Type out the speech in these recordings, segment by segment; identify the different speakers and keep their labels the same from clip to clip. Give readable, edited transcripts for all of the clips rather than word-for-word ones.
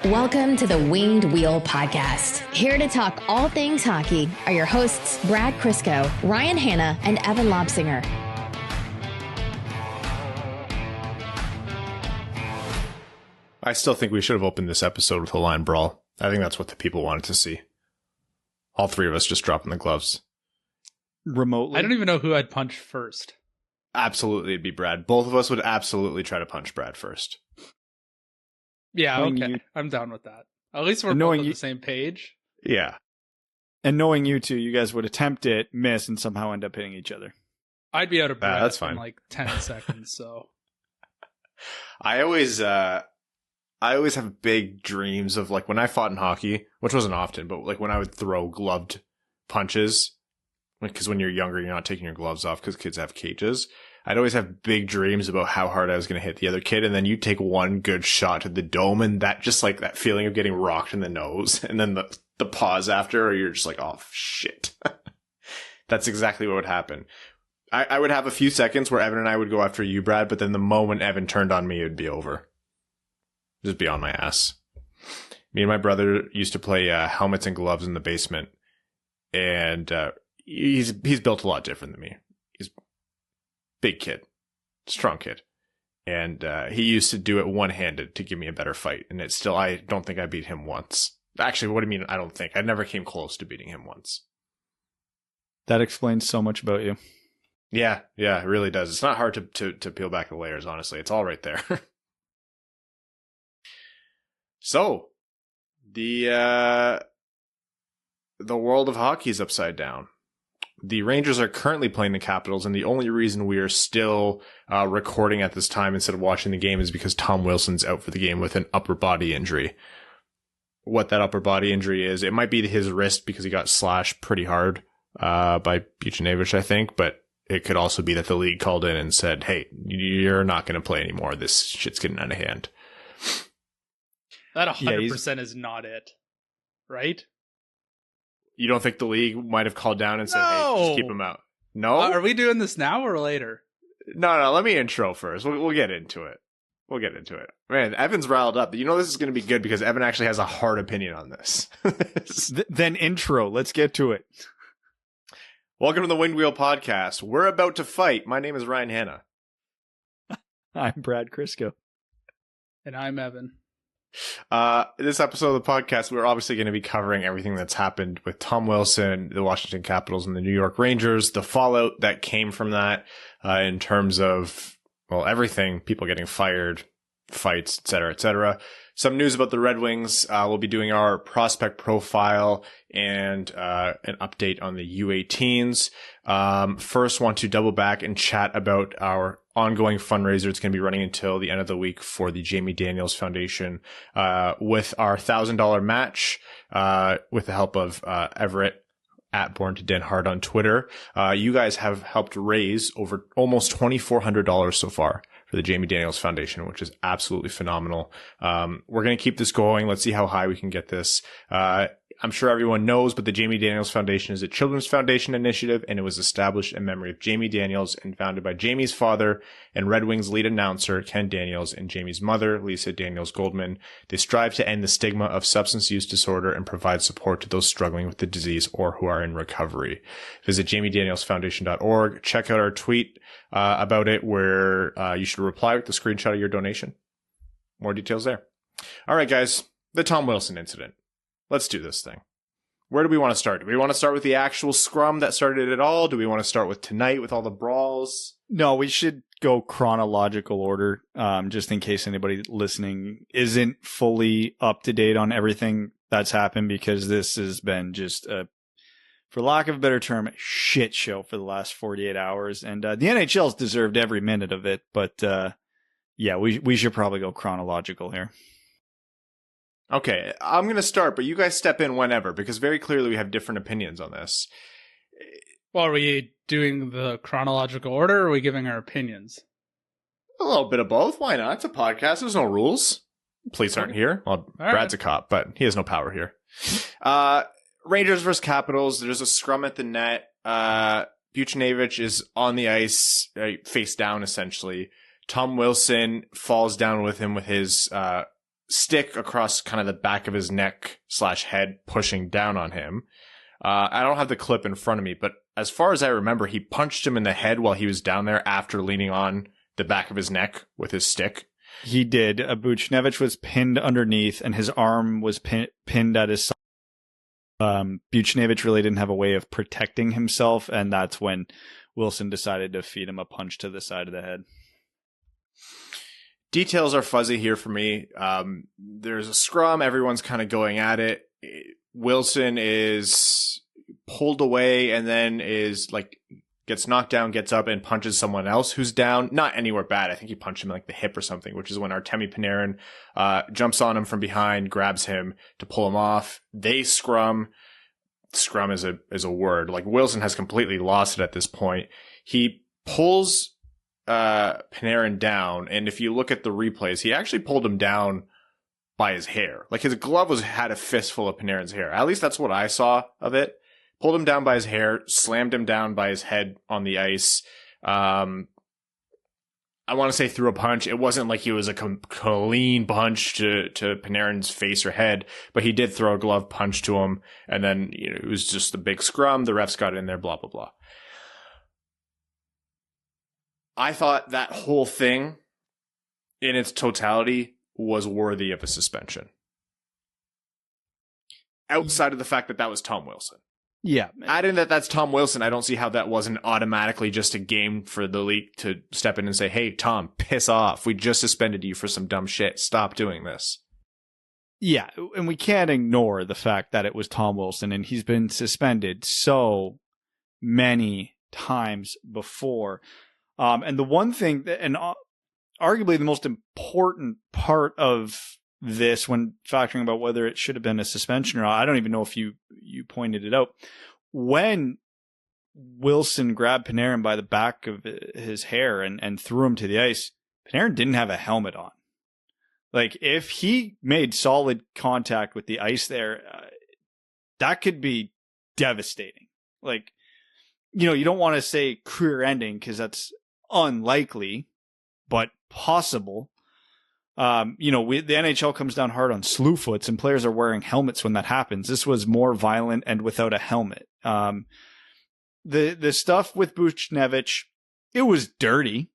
Speaker 1: Welcome to the Winged Wheel Podcast. Here to talk all things hockey are your hosts, Brad Crisco, Ryan Hanna, and Evan Lobsinger.
Speaker 2: I still think we should have opened this episode with a line brawl. I think that's what the people wanted to see. All three of us just dropping the gloves.
Speaker 3: Remotely.
Speaker 4: I don't even know who I'd punch first.
Speaker 2: Absolutely, it'd be Brad. Both of us would absolutely try to punch Brad first.
Speaker 4: Yeah,
Speaker 3: Knowing
Speaker 4: okay.
Speaker 3: you-
Speaker 4: I'm down with that. At least we're
Speaker 3: knowing
Speaker 4: both on
Speaker 3: you-
Speaker 4: the same page.
Speaker 2: Yeah.
Speaker 3: And knowing you two, you guys would attempt it, miss, and somehow end up hitting each other.
Speaker 4: I'd be out of breath
Speaker 2: that's fine.
Speaker 4: in like 10 seconds, so.
Speaker 2: I always have big dreams of, like, when I fought in hockey, which wasn't often, but like when I would throw gloved punches, because when you're younger, you're not taking your gloves off because kids have cages. I'd always have big dreams about how hard I was going to hit the other kid. And then you take one good shot to the dome, and that just like that feeling of getting rocked in the nose. And then the pause after, or you're just like, oh shit. That's exactly what would happen. I would have a few seconds where Evan and I would go after you, Brad. But then the moment Evan turned on me, it would be over. Just be on my ass. Me and my brother used to play helmets and gloves in the basement. And he's built a lot different than me. He's big kid, strong kid. And he used to do it one-handed to give me a better fight. And it's still, I don't think I beat him once. Actually, what do you mean I don't think? I never came close to beating him once.
Speaker 3: That explains so much about you.
Speaker 2: Yeah, it really does. It's not hard to peel back the layers, honestly. It's all right there. So, the world of hockey is upside down. The Rangers are currently playing the Capitals, and the only reason we are still recording at this time instead of watching the game is because Tom Wilson's out for the game with an upper body injury. What that upper body injury is, it might be his wrist because he got slashed pretty hard by Buchnevich, I think, but it could also be that the league called in and said, hey, you're not going to play anymore. This shit's getting out of hand.
Speaker 4: That 100% is not it, right?
Speaker 2: You don't think the league might have called down and said,
Speaker 4: No!
Speaker 2: hey, just keep him out? No?
Speaker 4: Are we doing this now or later?
Speaker 2: No, let me intro first. We'll get into it. Man, Evan's riled up. You know this is going to be good because Evan actually has a hard opinion on this.
Speaker 3: Then intro. Let's get to it.
Speaker 2: Welcome to the Winged Wheel Podcast. We're about to fight. My name is Ryan Hanna.
Speaker 3: I'm Brad Crisco.
Speaker 4: And I'm Evan.
Speaker 2: This episode of the podcast, we're obviously going to be covering everything that's happened with Tom Wilson, the Washington Capitals, and the New York Rangers, the fallout that came from that in terms of, well, everything, people getting fired, fights, et cetera, et cetera. Some news about the Red Wings. We'll be doing our prospect profile and an update on the U18s. First, want to double back and chat about our ongoing fundraiser. It's going to be running until the end of the week for the Jamie Daniels Foundation with our $1,000 match with the help of Everett at Born to Den Hard on Twitter. You guys have helped raise over almost $2,400 so far for the Jamie Daniels Foundation, which is absolutely phenomenal. We're going to keep this going. Let's see how high we can get this. I'm sure everyone knows, but the Jamie Daniels Foundation is a children's foundation initiative, and it was established in memory of Jamie Daniels and founded by Jamie's father and Red Wings lead announcer Ken Daniels and Jamie's mother, Lisa Daniels Goldman. They strive to end the stigma of substance use disorder and provide support to those struggling with the disease or who are in recovery. Visit jamiedanielsfoundation.org. Check out our tweet about it where you should reply with the screenshot of your donation. More details there. All right, guys, the Tom Wilson incident. Let's do this thing. Where do we want to start? Do we want to start with the actual scrum that started it all? Do we want to start with tonight with all the brawls?
Speaker 3: No, we should go chronological order, just in case anybody listening isn't fully up to date on everything that's happened, because this has been just for lack of a better term, a shit show for the last 48 hours. And the NHL's deserved every minute of it. But yeah, we should probably go chronological here.
Speaker 2: Okay, I'm going to start, but you guys step in whenever, because very clearly we have different opinions on this.
Speaker 4: Well, are we doing the chronological order or are we giving our opinions?
Speaker 2: A little bit of both. Why not? It's a podcast. There's no rules. Police aren't here. Well, Brad's a cop, but he has no power here. Rangers versus Capitals. There's a scrum at the net. Buchnevich is on the ice, face down, essentially. Tom Wilson falls down with him with his stick across kind of the back of his neck / head, pushing down on him. I don't have the clip in front of me, but as far as I remember, he punched him in the head while he was down there after leaning on the back of his neck with his stick.
Speaker 3: He did. Buchnevich was pinned underneath, and his arm was pinned at his side. Buchnevich really didn't have a way of protecting himself, and that's when Wilson decided to feed him a punch to the side of the head.
Speaker 2: Details are fuzzy here for me. There's a scrum. Everyone's kind of going at it. Wilson is pulled away and then gets knocked down, gets up and punches someone else who's down. Not anywhere bad. I think he punched him in the hip or something, which is when Artemi Panarin jumps on him from behind, grabs him to pull him off. They scrum. Scrum is a word. Wilson has completely lost it at this point. He pulls Panarin down, and if you look at the replays, he actually pulled him down by his hair. His glove had a fistful of Panarin's hair. At least that's what I saw of it. Pulled him down by his hair, slammed him down by his head on the ice. I want to say threw a punch. It wasn't like he was a clean punch to Panarin's face or head, but he did throw a glove punch to him, and then it was just a big scrum. The refs got in there, blah, blah, blah. I thought that whole thing in its totality was worthy of a suspension. Outside of the fact that was Tom Wilson.
Speaker 3: Yeah.
Speaker 2: Adding that's Tom Wilson, I don't see how that wasn't automatically just a game for the league to step in and say, hey, Tom, piss off. We just suspended you for some dumb shit. Stop doing this.
Speaker 3: Yeah, and we can't ignore the fact that it was Tom Wilson, and he's been suspended so many times before. And the one thing, and arguably the most important part of this when factoring about whether it should have been a suspension or not, I don't even know if you pointed it out. When Wilson grabbed Panarin by the back of his hair and threw him to the ice, Panarin didn't have a helmet on. If he made solid contact with the ice there, that could be devastating. You don't want to say career ending because that's unlikely, but possible. The NHL comes down hard on slewfoots, and players are wearing helmets when that happens. This was more violent and without a helmet. The stuff with Buchnevich, it was dirty.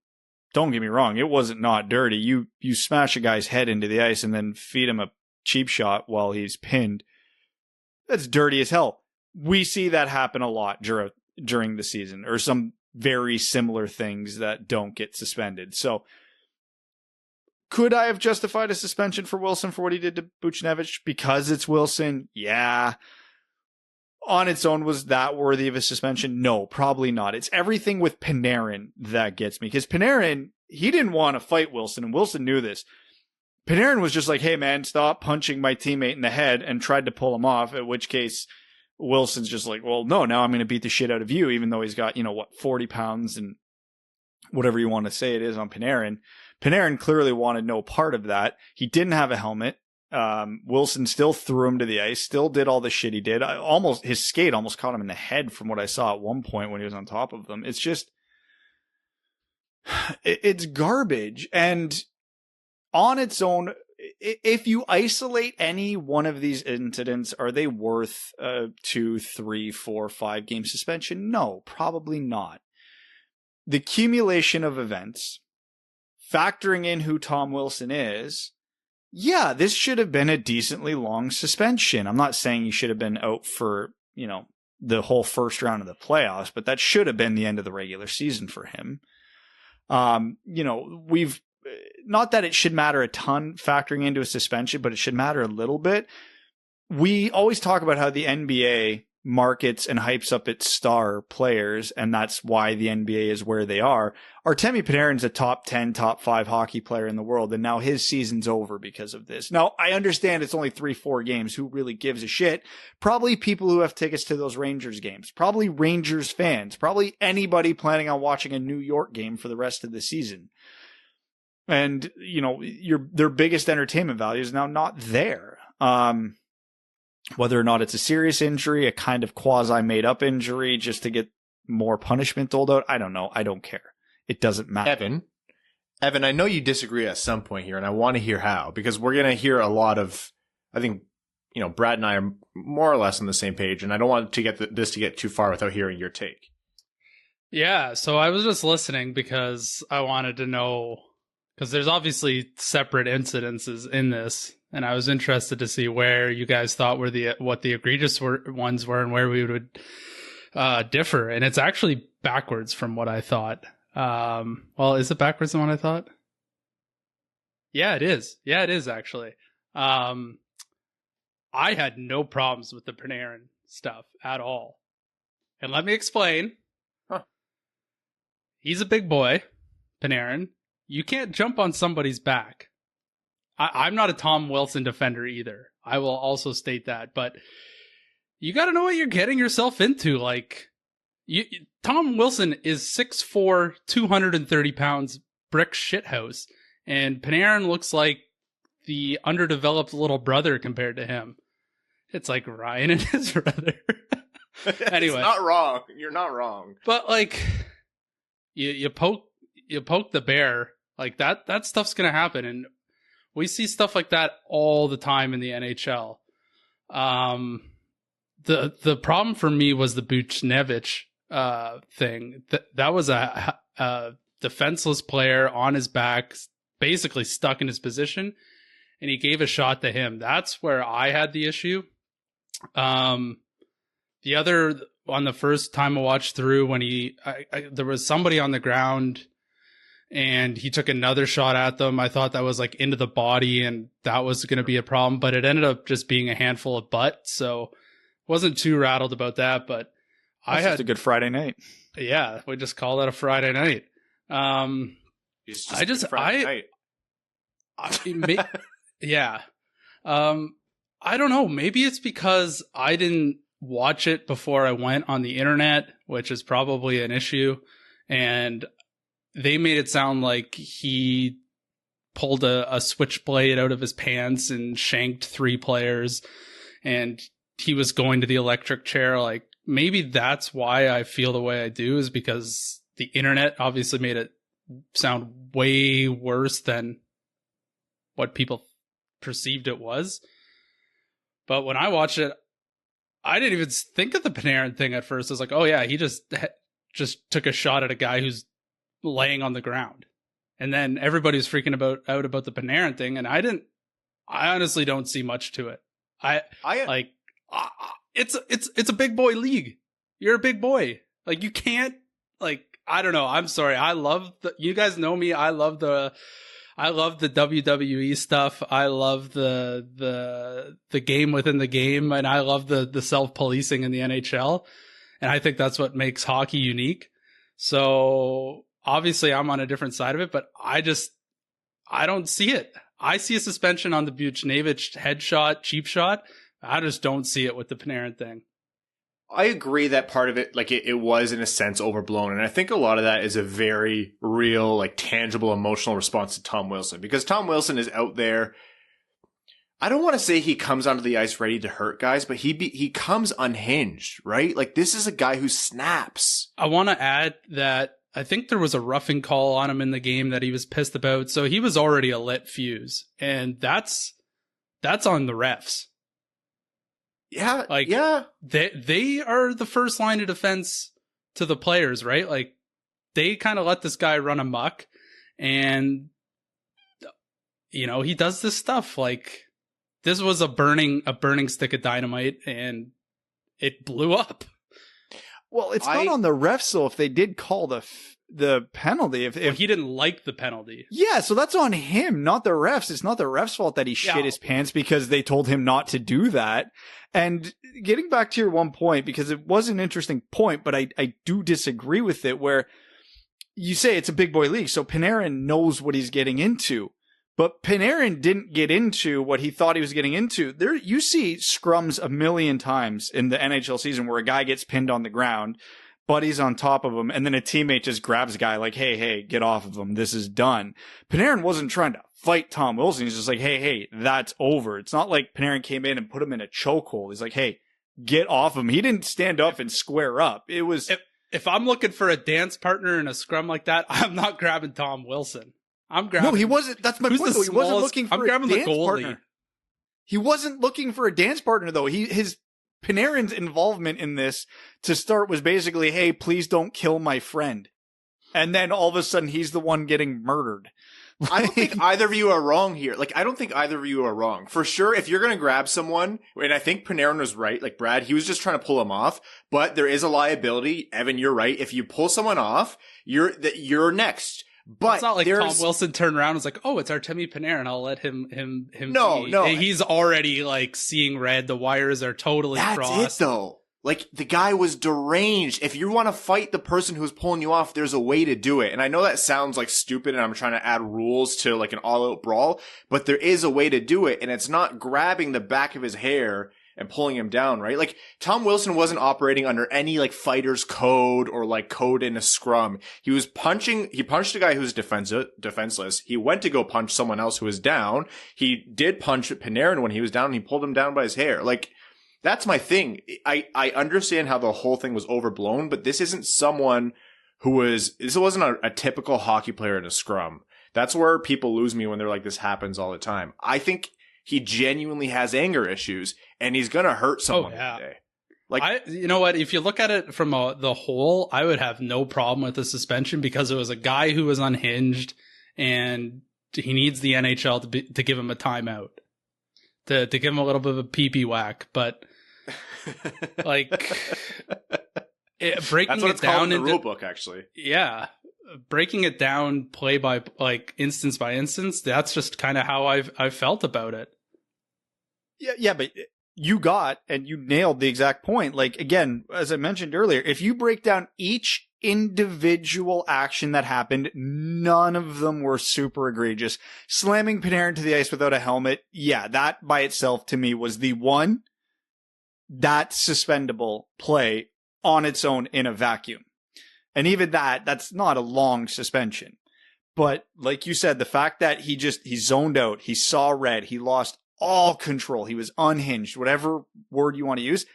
Speaker 3: Don't get me wrong, it wasn't not dirty. You smash a guy's head into the ice and then feed him a cheap shot while he's pinned. That's dirty as hell. We see that happen a lot during the season, or some very similar things that don't get suspended. So could I have justified a suspension for Wilson for what he did to Buchnevich because it's Wilson? Yeah. On its own, was that worthy of a suspension? No, probably not. It's everything with Panarin that gets me. Because Panarin, he didn't want to fight Wilson, and Wilson knew this. Panarin was just like, hey man, stop punching my teammate in the head, and tried to pull him off, at which case Wilson's just like, well, no, now I'm going to beat the shit out of you, even though he's got, 40 pounds and whatever you want to say it is on Panarin. Panarin clearly wanted no part of that. He didn't have a helmet. Wilson still threw him to the ice, still did all the shit he did. His skate almost caught him in the head from what I saw at one point when he was on top of them. It's just, it's garbage. And on its own, if you isolate any one of these incidents, are they worth a 2, 3, 4, 5 game suspension? No, probably not. The accumulation of events, factoring in who Tom Wilson is, yeah, this should have been a decently long suspension. I'm not saying he should have been out for, the whole first round of the playoffs, but that should have been the end of the regular season for him. We've, not that it should matter a ton factoring into a suspension, but it should matter a little bit. We always talk about how the NBA markets and hypes up its star players, and that's why the NBA is where they are. Artemi Panarin's a top 10, top 5 hockey player in the world, and now his season's over because of this. Now, I understand it's only 3-4 games. Who really gives a shit? Probably people who have tickets to those Rangers games. Probably Rangers fans. Probably anybody planning on watching a New York game for the rest of the season. And, their biggest entertainment value is now not there. Whether or not it's a serious injury, a kind of quasi-made-up injury just to get more punishment doled out, I don't know. I don't care. It doesn't matter.
Speaker 2: Evan, Evan, I know you disagree at some point here, and I want to hear how, because we're going to hear a lot of, I think, Brad and I are more or less on the same page, and I don't want to get this to get too far without hearing your take.
Speaker 4: Yeah, so I was just listening because I wanted to know, because there's obviously separate incidences in this, and I was interested to see where you guys thought what the egregious ones were and where we would differ. And it's actually backwards from what I thought. Well, is it backwards than what I thought? Yeah, it is. Yeah, it is actually. I had no problems with the Panarin stuff at all. And let me explain.
Speaker 2: Huh.
Speaker 4: He's a big boy, Panarin. You can't jump on somebody's back. I'm not a Tom Wilson defender either. I will also state that. But you got to know what you're getting yourself into. Like, Tom Wilson is 6'4", 230 pounds, brick shithouse. And Panarin looks like the underdeveloped little brother compared to him. It's like Ryan and his brother. Anyway.
Speaker 2: It's not wrong. You're not wrong.
Speaker 4: But like, you poke the bear, like that stuff's going to happen. And we see stuff like that all the time in the NHL. The problem for me was the Buchnevich thing. That was a defenseless player on his back, basically stuck in his position, and he gave a shot to him. That's where I had the issue. The other, on the first time I watched through, when there was somebody on the ground and he took another shot at them, I thought that was like into the body and that was going to be a problem, but it ended up just being a handful of butt. So wasn't too rattled about that, but
Speaker 3: That's just a good Friday night.
Speaker 4: Yeah, we just call that a Friday night. Yeah. I don't know. Maybe it's because I didn't watch it before I went on the internet, which is probably an issue. And they made it sound like he pulled a switchblade out of his pants and shanked 3 players and he was going to the electric chair. Like, maybe that's why I feel the way I do, is because the internet obviously made it sound way worse than what people perceived it was. But when I watched it, I didn't even think of the Panarin thing at first. I was like, oh yeah, he just took a shot at a guy who's laying on the ground. And then everybody was freaking out about the Panarin thing, and I honestly don't see much to it. It's a big boy league. You're a big boy. Like, you can't, like, I don't know. I'm sorry. You guys know me. I love the WWE stuff. I love the game within the game, and I love the self-policing in the NHL. And I think that's what makes hockey unique. So obviously I'm on a different side of it, but I don't see it. I see a suspension on the Buchnevich headshot, cheap shot. I just don't see it with the Panarin thing.
Speaker 2: I agree that part of it, like, it was in a sense overblown. And I think a lot of that is a very real, like, tangible emotional response to Tom Wilson, because Tom Wilson is out there. I don't want to say he comes onto the ice ready to hurt guys, but he comes unhinged, right? Like, this is a guy who snaps.
Speaker 4: I want to add that I think there was a roughing call on him in the game that he was pissed about. So he was already a lit fuse, and that's on the refs.
Speaker 2: Yeah,
Speaker 4: like,
Speaker 2: yeah.
Speaker 4: They are the first line of defense to the players, right? Like, they kind of let this guy run amok, and he does this stuff. Like, this was a burning stick of dynamite, and it blew up.
Speaker 3: Well, it's not on the refs, though, if they did call the penalty. If
Speaker 4: he didn't like the penalty.
Speaker 3: Yeah, so that's on him, not the refs. It's not the refs' fault that he shit his pants because they told him not to do that. And getting back to your one point, because it was an interesting point, but I do disagree with it, where you say it's a big boy league, so Panarin knows what he's getting into. But Panarin didn't get into what he thought he was getting into. There, you see scrums a million times in the NHL season where a guy gets pinned on the ground, buddy's on top of him, and then a teammate just grabs a guy like, hey, get off of him. This is done. Panarin wasn't trying to fight Tom Wilson. He's just like, hey, that's over. It's not like Panarin came in and put him in a chokehold. He's like, hey, get off him. He didn't stand up and square up. It was...
Speaker 4: If I'm looking for a dance partner in a scrum like that, I'm not grabbing Tom Wilson. I'm grabbing.
Speaker 3: No, he wasn't. That's my
Speaker 4: Who's
Speaker 3: point.
Speaker 4: the
Speaker 3: Though. He wasn't
Speaker 4: smallest-
Speaker 3: looking for
Speaker 4: I'm
Speaker 3: a
Speaker 4: grabbing the
Speaker 3: dance
Speaker 4: goalie.
Speaker 3: partner. He wasn't looking for a dance partner, though. His Panarin's involvement in this to start was basically, hey, please don't kill my friend. And then all of a sudden he's the one getting murdered.
Speaker 2: I don't think either of you are wrong here. Like, I don't think either of you are wrong. For sure, if you're going to grab someone, and I think Panarin was right, like Brad, he was just trying to pull him off, but there is a liability. Evan, you're right. If you pull someone off, you're next. But
Speaker 4: it's not like Tom Wilson turned around and was like, "Oh, it's Artemi Panarin. I'll let him."
Speaker 2: No,
Speaker 4: be.
Speaker 2: no.
Speaker 4: He's already like seeing red. The wires are totally crossed.
Speaker 2: That's it, though. Like, the guy was deranged. If you want to fight the person who's pulling you off, there's a way to do it. And I know that sounds like stupid and I'm trying to add rules to like an all-out brawl, but there is a way to do it. And it's not grabbing the back of his hair and pulling him down, right? Like, Tom Wilson wasn't operating under any like fighter's code or like code in a scrum. He punched a guy who's defenseless. He went to go punch someone else who was down. He did punch Panarin when he was down and he pulled him down by his hair. Like, that's my thing. I understand how the whole thing was overblown, but this isn't someone this wasn't a typical hockey player in a scrum. That's where people lose me when they're like, this happens all the time. I think he genuinely has anger issues and he's going to hurt someone one day. Like,
Speaker 4: you know what? If you look at it from the whole, I would have no problem with the suspension because it was a guy who was unhinged and he needs the NHL to give him a timeout. To give him a little bit of a pee-pee whack, but like breaking
Speaker 2: that's what
Speaker 4: it
Speaker 2: it's called
Speaker 4: down
Speaker 2: in the
Speaker 4: into
Speaker 2: rule book, actually.
Speaker 4: Yeah, breaking it down play by like instance by instance. That's just kind of how I've felt about it.
Speaker 3: Yeah, but you nailed the exact point. Like, again, as I mentioned earlier, if you break down each individual action that happened, none of them were super egregious. Slamming Panarin to the ice without a helmet, yeah, that by itself to me was the one that's suspendable play on its own in a vacuum. And even that's not a long suspension. But like you said, the fact that he zoned out, he saw red, he lost all control, he was unhinged, whatever word you want to use,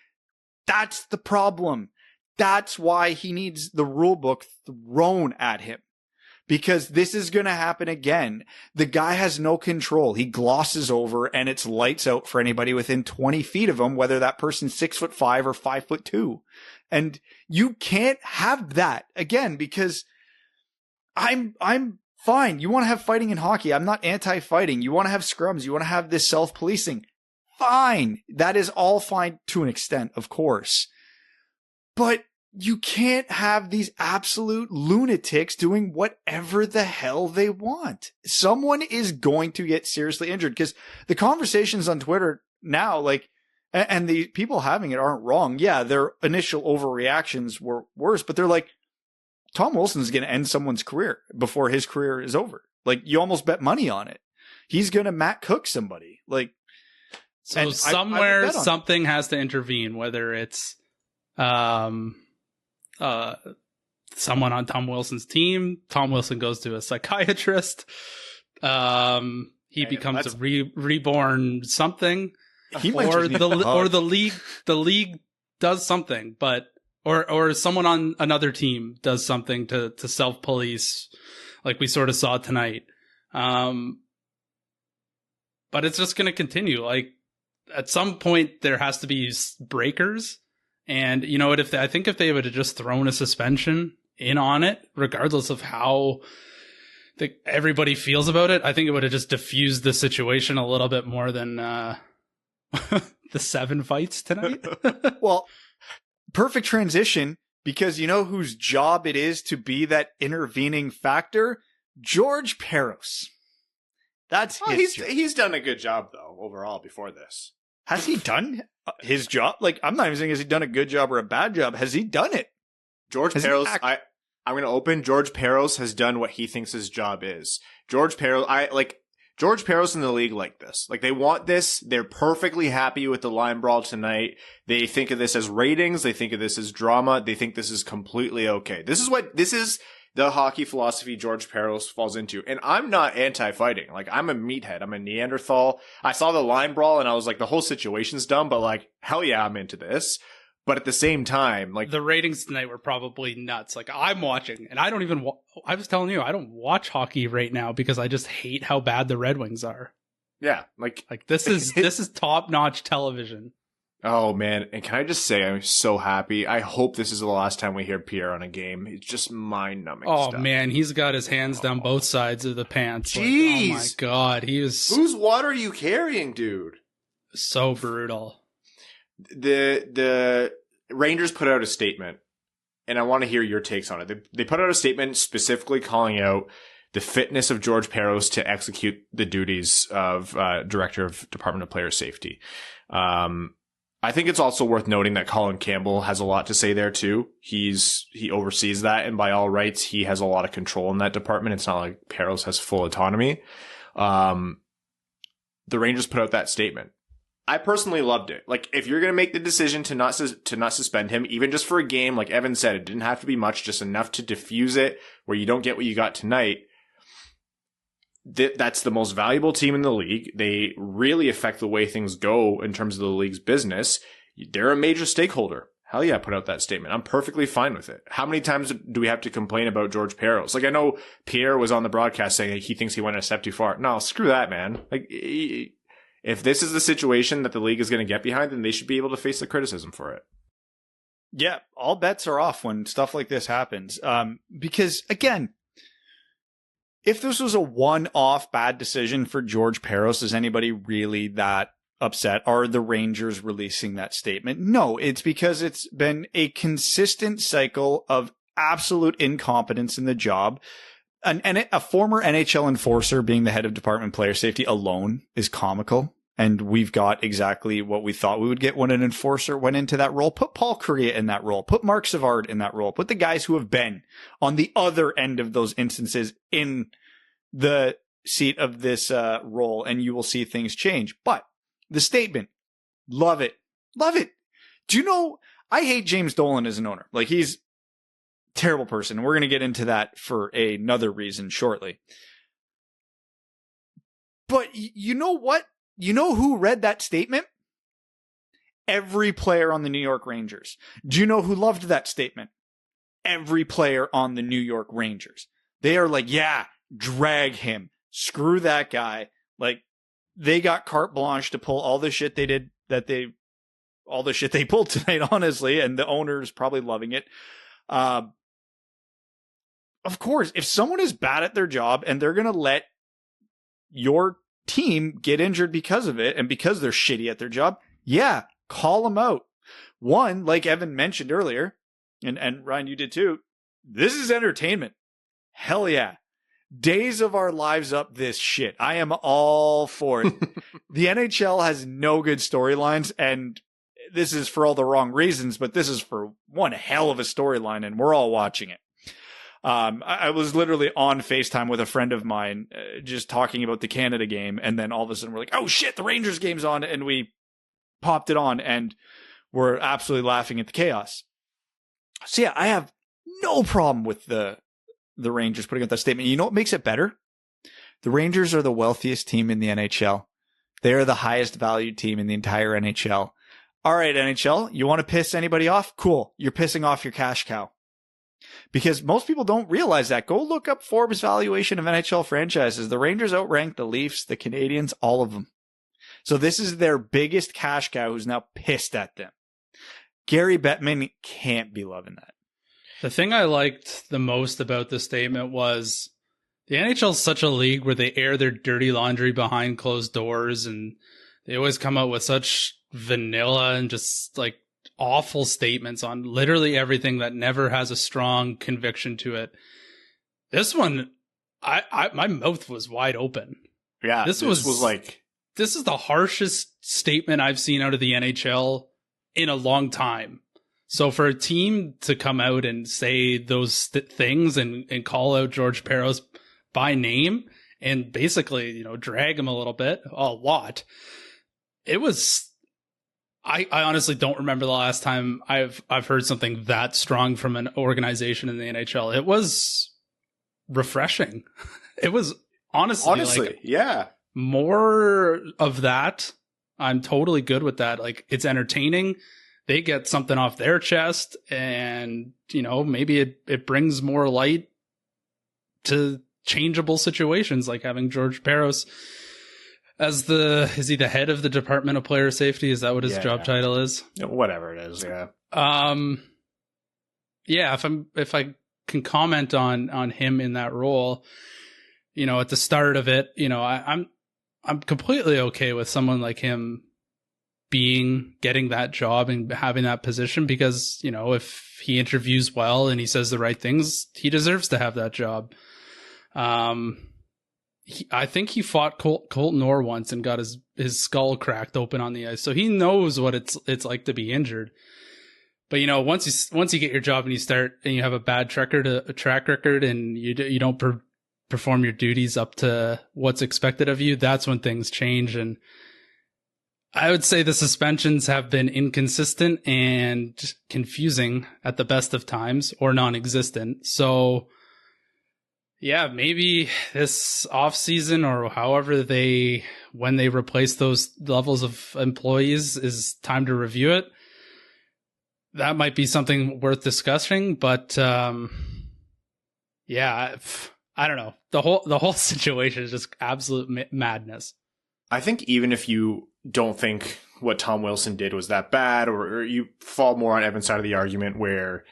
Speaker 3: that's the problem. That's why he needs the rule book thrown at him. Because this is going to happen again. The guy has no control. He glosses over and it's lights out for anybody within 20 feet of him, whether that person's 6'5" or 5'2". And you can't have that again, because I'm fine. You want to have fighting in hockey. I'm not anti-fighting. You want to have scrums. You want to have this self-policing. Fine. That is all fine to an extent, of course. But you can't have these absolute lunatics doing whatever the hell they want. Someone is going to get seriously injured, because the conversations on Twitter now, like, and the people having it aren't wrong. Yeah, their initial overreactions were worse, but they're like, Tom Wilson's going to end someone's career before his career is over. Like, you almost bet money on it. He's going to Matt Cook somebody. Like,
Speaker 4: so somewhere something has to intervene, whether it's someone on Tom Wilson's team. Tom Wilson goes to a psychiatrist. He becomes a reborn something, or the league does something, but or someone on another team does something to self-police, like we sort of saw tonight. But it's just going to continue. Like, at some point there has to be breakers. And you know what, I think if they would have just thrown a suspension in on it, regardless of how everybody feels about it, I think it would have just diffused the situation a little bit more than the 7 fights tonight.
Speaker 3: Well, perfect transition, because you know whose job it is to be that intervening factor? George Parros. That's his job.
Speaker 2: He's done a good job, though, overall, before this.
Speaker 3: Has he done his job? Like, I'm not even saying has he done a good job or a bad job. Has he done it?
Speaker 2: George Parros, I'm going to open. George Parros has done what he thinks his job is. George Parros in the league like this. Like, they want this. They're perfectly happy with the line brawl tonight. They think of this as ratings. They think of this as drama. They think this is completely okay. This is the hockey philosophy George Parros falls into. And I'm not anti-fighting. Like, I'm a meathead. I'm a Neanderthal. I saw the line brawl and I was like, the whole situation's dumb, but like, hell yeah, I'm into this. But at the same time, like
Speaker 4: the ratings tonight were probably nuts. Like I'm watching, and I don't even. I was telling you, I don't watch hockey right now because I just hate how bad the Red Wings are.
Speaker 2: Yeah, like
Speaker 4: this is top notch television.
Speaker 2: Oh man, and can I just say I'm so happy. I hope this is the last time we hear Pierre on a game. It's just mind-numbing stuff.
Speaker 4: Man, he's got his hands down both sides of the pants.
Speaker 2: Jeez.
Speaker 4: Like, oh my god, he was
Speaker 2: Whose water are you carrying, dude?
Speaker 4: So brutal.
Speaker 2: The Rangers put out a statement, and I want to hear your takes on it. They put out a statement specifically calling out the fitness of George Parros to execute the duties of Director of Department of Player Safety. I think it's also worth noting that Colin Campbell has a lot to say there too. He oversees that, and by all rights, he has a lot of control in that department. It's not like Parros has full autonomy. The Rangers put out that statement. I personally loved it. Like, if you're going to make the decision to not suspend him, even just for a game, like Evan said, it didn't have to be much, just enough to diffuse it where you don't get what you got tonight. That's the most valuable team in the league. They really affect the way things go in terms of the league's business. They're a major stakeholder. Hell yeah, put out that statement. I'm perfectly fine with it. How many times do we have to complain about George Parros? Like, I know Pierre was on the broadcast saying he thinks he went a step too far. No, screw that, man. Like, if this is the situation that the league is going to get behind, then they should be able to face the criticism for it.
Speaker 3: Yeah, all bets are off when stuff like this happens. Because, again, if this was a one-off bad decision for George Parros, is anybody really that upset? Are the Rangers releasing that statement? No, it's because it's been a consistent cycle of absolute incompetence in the job. A former NHL enforcer being the head of Department of Player Safety alone is comical. And we've got exactly what we thought we would get when an enforcer went into that role. Put Paul Kariya in that role. Put Mark Savard in that role. Put the guys who have been on the other end of those instances in the seat of this role, and you will see things change. But the statement, love it. Love it. Do you know, I hate James Dolan as an owner. Like, he's terrible person. We're going to get into that for another reason shortly. But you know what? You know who read that statement? Every player on the New York Rangers. Do you know who loved that statement? Every player on the New York Rangers. They are like, yeah, drag him. Screw that guy. Like, they got carte blanche to pull all the shit they did all the shit they pulled tonight, honestly, and the owner's probably loving it. Of course, if someone is bad at their job and they're going to let your team get injured because of it and because they're shitty at their job, yeah, call them out. One, like Evan mentioned earlier, and Ryan, you did too, this is entertainment. Hell yeah. Days of our lives up this shit. I am all for it. The NHL has no good storylines, and this is for all the wrong reasons, but this is for one hell of a storyline, and we're all watching it. I was literally on FaceTime with a friend of mine, just talking about the Canada game. And then all of a sudden we're like, oh shit, the Rangers game's on. And we popped it on and we're absolutely laughing at the chaos. So yeah, I have no problem with the Rangers putting out that statement. You know what makes it better? The Rangers are the wealthiest team in the NHL. They are the highest valued team in the entire NHL. All right, NHL, you want to piss anybody off? Cool. You're pissing off your cash cow. Because most people don't realize that. Go look up Forbes' valuation of NHL franchises. The Rangers outrank the Leafs, the Canadiens, all of them. So this is their biggest cash cow who's now pissed at them. Gary Bettman can't be loving that.
Speaker 4: The thing I liked the most about the statement was the NHL is such a league where they air their dirty laundry behind closed doors, and they always come out with such vanilla and just like awful statements on literally everything that never has a strong conviction to it. This one, my mouth was wide open.
Speaker 2: Yeah, this was like,
Speaker 4: this is the harshest statement I've seen out of the NHL in a long time. So for a team to come out and say those things and call out George Parros by name and basically, drag him a lot, it was. I honestly don't remember the last time I've heard something that strong from an organization in the NHL. It was refreshing. It was honestly,
Speaker 2: yeah.
Speaker 4: More of that. I'm totally good with that. Like, it's entertaining. they get something off their chest, and, maybe it brings more light to changeable situations, like having George Parros as is he the head of the Department of Player Safety? Is that what his job title is?
Speaker 2: Whatever it is, yeah.
Speaker 4: Yeah, if I can comment on him in that role, at the start of it, I'm completely okay with someone like him getting that job and having that position, because, if he interviews well and he says the right things, he deserves to have that job. I think he fought Colton Orr once and got his skull cracked open on the ice, so he knows what it's like to be injured. But once you get your job and you start and you have a bad track record, and you don't perform your duties up to what's expected of you, that's when things change. And I would say the suspensions have been inconsistent and confusing at the best of times, or non-existent. So yeah, maybe this off season, or however when they replace those levels of employees, is time to review it. That might be something worth discussing, but yeah, I don't know. The whole situation is just absolute madness.
Speaker 2: I think even if you don't think what Tom Wilson did was that bad, or you fall more on Evan's side of the argument where,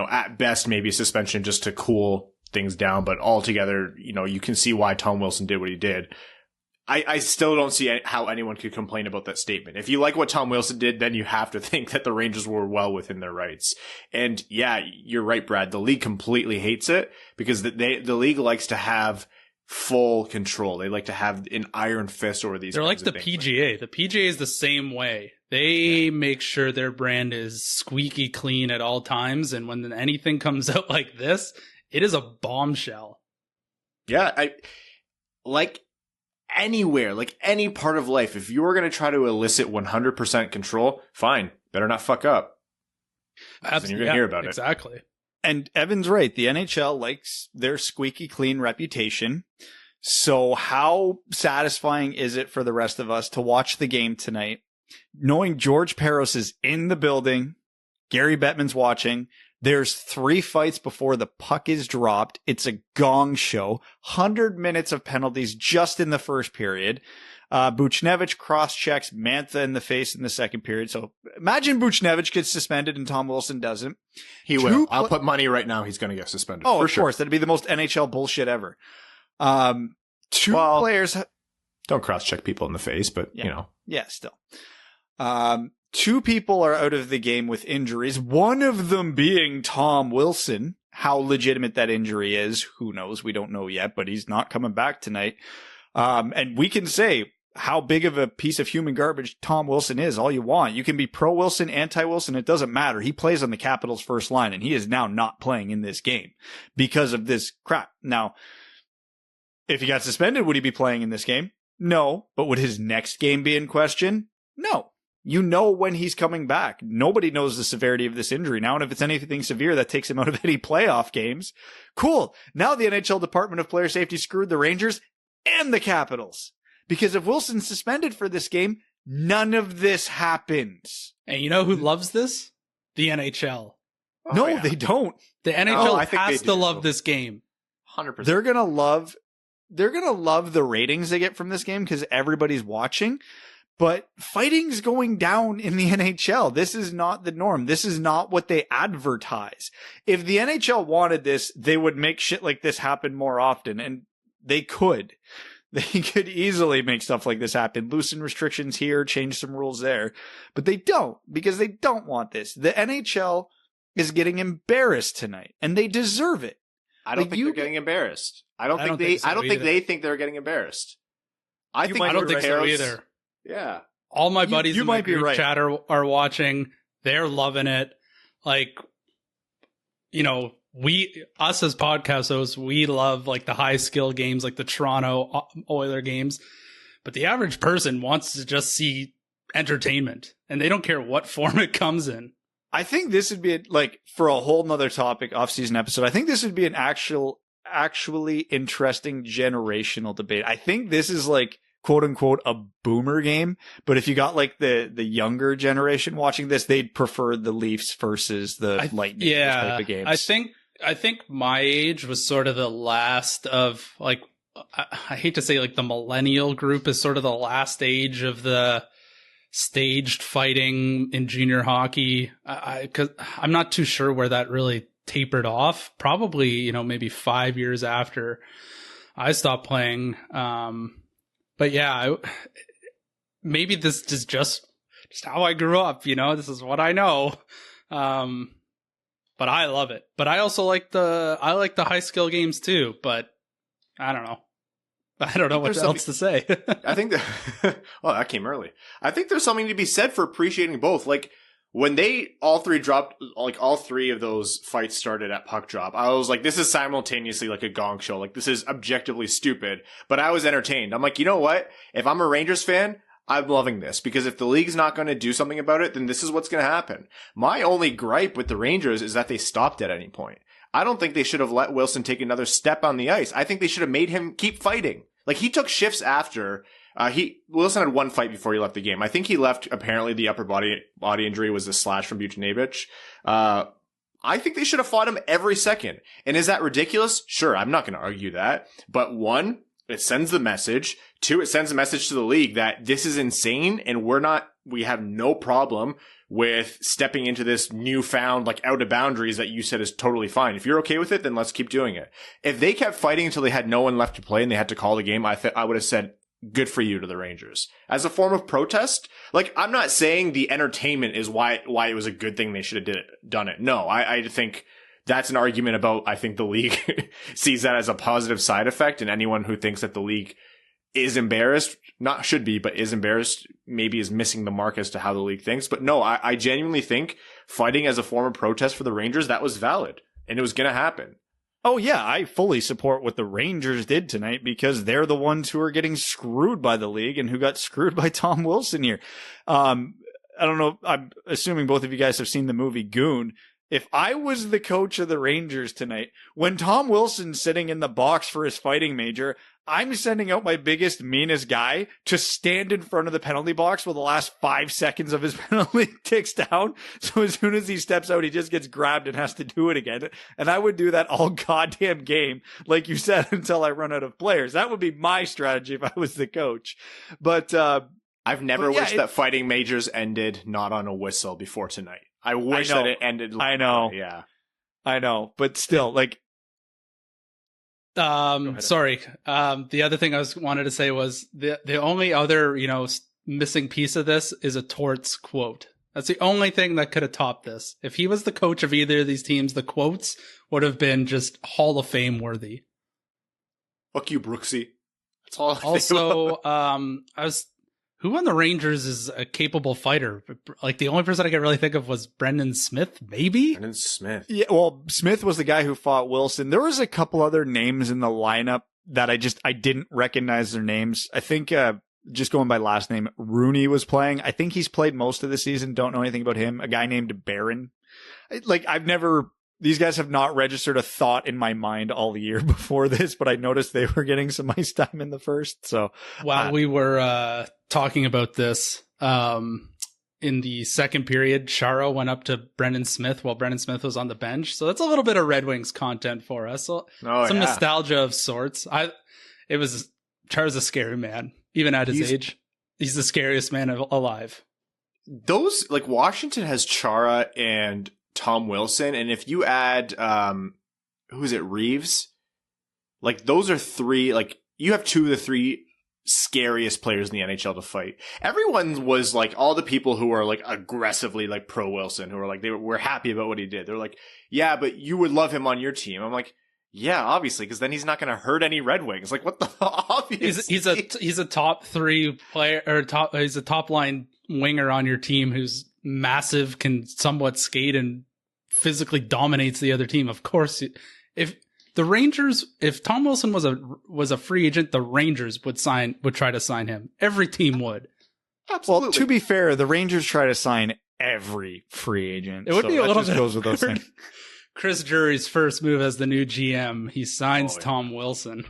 Speaker 2: at best maybe a suspension just to cool things down, but altogether, you can see why Tom Wilson did what he did. I still don't see how anyone could complain about that statement. If you like what Tom Wilson did, then you have to think that the Rangers were well within their rights. And yeah, you're right, Brad. The league completely hates it, because the league likes to have full control. They like to have an iron fist over these.
Speaker 4: They're like the PGA. The PGA is the same way. They make sure their brand is squeaky clean at all times. And when anything comes out like this, it is a bombshell.
Speaker 2: Yeah. Anywhere, like any part of life, if you're going to try to elicit 100% control, fine. Better not fuck up. Absolutely. Then you're going to hear about it.
Speaker 4: Exactly.
Speaker 3: And Evan's right. The NHL likes their squeaky clean reputation. So how satisfying is it for the rest of us to watch the game tonight, knowing George Parros is in the building, Gary Bettman's watching, there's 3 fights before the puck is dropped. It's a gong show. 100 minutes of penalties just in the first period. Buchnevich cross-checks Mantha in the face in the second period. So imagine Buchnevich gets suspended and Tom Wilson doesn't.
Speaker 2: He will. I'll put money right now he's going to get suspended.
Speaker 3: Oh, of course. That'd be the most NHL bullshit ever. Players...
Speaker 2: Don't cross-check people in the face, but,
Speaker 3: Yeah, still. 2 people are out of the game with injuries, one of them being Tom Wilson. How legitimate that injury is, who knows? We don't know yet, but he's not coming back tonight. And we can say how big of a piece of human garbage Tom Wilson is all you want. You can be pro-Wilson, anti-Wilson, it doesn't matter. He plays on the Capitals' first line, and he is now not playing in this game because of this crap. Now, if he got suspended, would he be playing in this game? No. But would his next game be in question? No. You know when he's coming back. Nobody knows the severity of this injury now, and if it's anything severe, that takes him out of any playoff games. Cool. Now the NHL Department of Player Safety screwed the Rangers and the Capitals. Because if Wilson's suspended for this game, none of this happens.
Speaker 4: And you know who loves this? The NHL.
Speaker 3: Oh, no, they don't.
Speaker 4: The NHL has to love this game.
Speaker 2: 100%.
Speaker 3: They're going to love the ratings they get from this game because everybody's watching. But fighting's going down in the NHL. This is not the norm. This is not what they advertise. If the NHL wanted this, they would make shit like this happen more often. And they could. They could easily make stuff like this happen. Loosen restrictions here, change some rules there. But they don't, because they don't want this. The NHL is getting embarrassed tonight, and they deserve it.
Speaker 2: I don't think they're getting embarrassed. I don't think they think they're getting embarrassed.
Speaker 4: I don't think so either.
Speaker 2: Yeah.
Speaker 4: All my buddies in my group chat are watching. They're loving it. Like, us as podcast hosts, we love like the high skill games, like the Toronto Oiler games. But the average person wants to just see entertainment, and they don't care what form it comes in.
Speaker 3: I think this would be for a whole nother topic, off-season episode. I think this would be an actually interesting generational debate. I think this is like quote unquote a boomer game. But if you got like the younger generation watching this, they'd prefer the Leafs versus the Lightning type of games.
Speaker 4: I think my age was sort of the last of like, I hate to say like the millennial group is sort of the last age of the staged fighting in junior hockey. Cause I'm not too sure where that really tapered off. Probably, you know, maybe 5 years after I stopped playing. But yeah, maybe this is just how I grew up, you know, this is what I know. But I love it. But I also like the high skill games too, but I don't know. I don't know what else to say.
Speaker 2: I think that, oh, that came early. I think there's something to be said for appreciating both. Like when all three of those fights started at puck drop, I was like, this is simultaneously like a gong show. Like this is objectively stupid, but I was entertained. I'm like, you know what? If I'm a Rangers fan, I'm loving this because if the league's not going to do something about it, then this is what's going to happen. My only gripe with the Rangers is that they stopped at any point. I don't think they should have let Wilson take another step on the ice. I think they should have made him keep fighting. Like he took shifts after Wilson had one fight before he left the game. I think he left. Apparently the upper body injury was a slash from Buchnevich. I think they should have fought him every second. And is that ridiculous? Sure. I'm not going to argue that, but one, it sends the message. Two, it sends a message to the league that this is insane and we have no problem with stepping into this newfound, like out of boundaries that you said is totally fine. If you're okay with it, then let's keep doing it. If they kept fighting until they had no one left to play and they had to call the game, I would have said, good for you to the Rangers. As a form of protest, like I'm not saying the entertainment is why it was a good thing they should have done it. No, I think that's an argument about, I think the league sees that as a positive side effect, and anyone who thinks that the league is embarrassed, not should be, but is embarrassed, maybe is missing the mark as to how the league thinks. But no, I genuinely think fighting as a form of protest for the Rangers, that was valid, and it was going to happen.
Speaker 3: Oh yeah, I fully support what the Rangers did tonight because they're the ones who are getting screwed by the league and who got screwed by Tom Wilson here. I don't know, I'm assuming both of you guys have seen the movie Goon. If I was the coach of the Rangers tonight, when Tom Wilson's sitting in the box for his fighting major, I'm sending out my biggest, meanest guy to stand in front of the penalty box while the last 5 seconds of his penalty ticks down. So as soon as he steps out, he just gets grabbed and has to do it again. And I would do that all goddamn game, like you said, until I run out of players. That would be my strategy if I was the coach. But
Speaker 2: I've never wished that fighting majors ended not on a whistle before tonight. I wish that it ended.
Speaker 3: I know.
Speaker 2: Yeah.
Speaker 3: I know. But still, like.
Speaker 4: Sorry. The other thing I wanted to say was the only other, missing piece of this is a Torts quote. That's the only thing that could have topped this. If he was the coach of either of these teams, the quotes would have been just Hall of Fame worthy.
Speaker 2: Fuck you, Brooksy. That's all.
Speaker 4: Also, who on the Rangers is a capable fighter? Like the only person I could really think of was Brendan Smith, maybe?
Speaker 2: Brendan Smith.
Speaker 3: Yeah, well, Smith was the guy who fought Wilson. There was a couple other names in the lineup that I didn't recognize their names. I think, just going by last name, Rooney was playing. I think he's played most of the season. Don't know anything about him. A guy named Barron. These guys have not registered a thought in my mind all year before this, but I noticed they were getting some ice time in the first. So
Speaker 4: while we were talking about this, in the second period, Chara went up to Brendan Smith while Brendan Smith was on the bench. So that's a little bit of Red Wings content for us. So some nostalgia of sorts. Chara's a scary man, even at his age. He's the scariest man alive.
Speaker 2: Those, like, Washington has Chara and Tom Wilson, and if you add who is it, Reeves, like those are three, like you have two of the three scariest players in the NHL to fight. Everyone was like, all the people who are like aggressively like pro Wilson, who are like, we're happy about what he did, they're like, yeah, but you would love him on your team. I'm like, yeah, obviously, because then he's not going to hurt any Red Wings. Like, what the obviously?
Speaker 4: He's a top three player, or he's a top line winger on your team who's massive, can somewhat skate, and physically dominates the other team. Of course, if Tom Wilson was a free agent, the Rangers would try to sign him. Every team would.
Speaker 2: Absolutely.
Speaker 3: Well, to be fair, the Rangers try to sign every free agent.
Speaker 4: It would be a little bit
Speaker 3: goes with those things.
Speaker 4: Chris Drury's first move as the new GM, he signs Tom Wilson.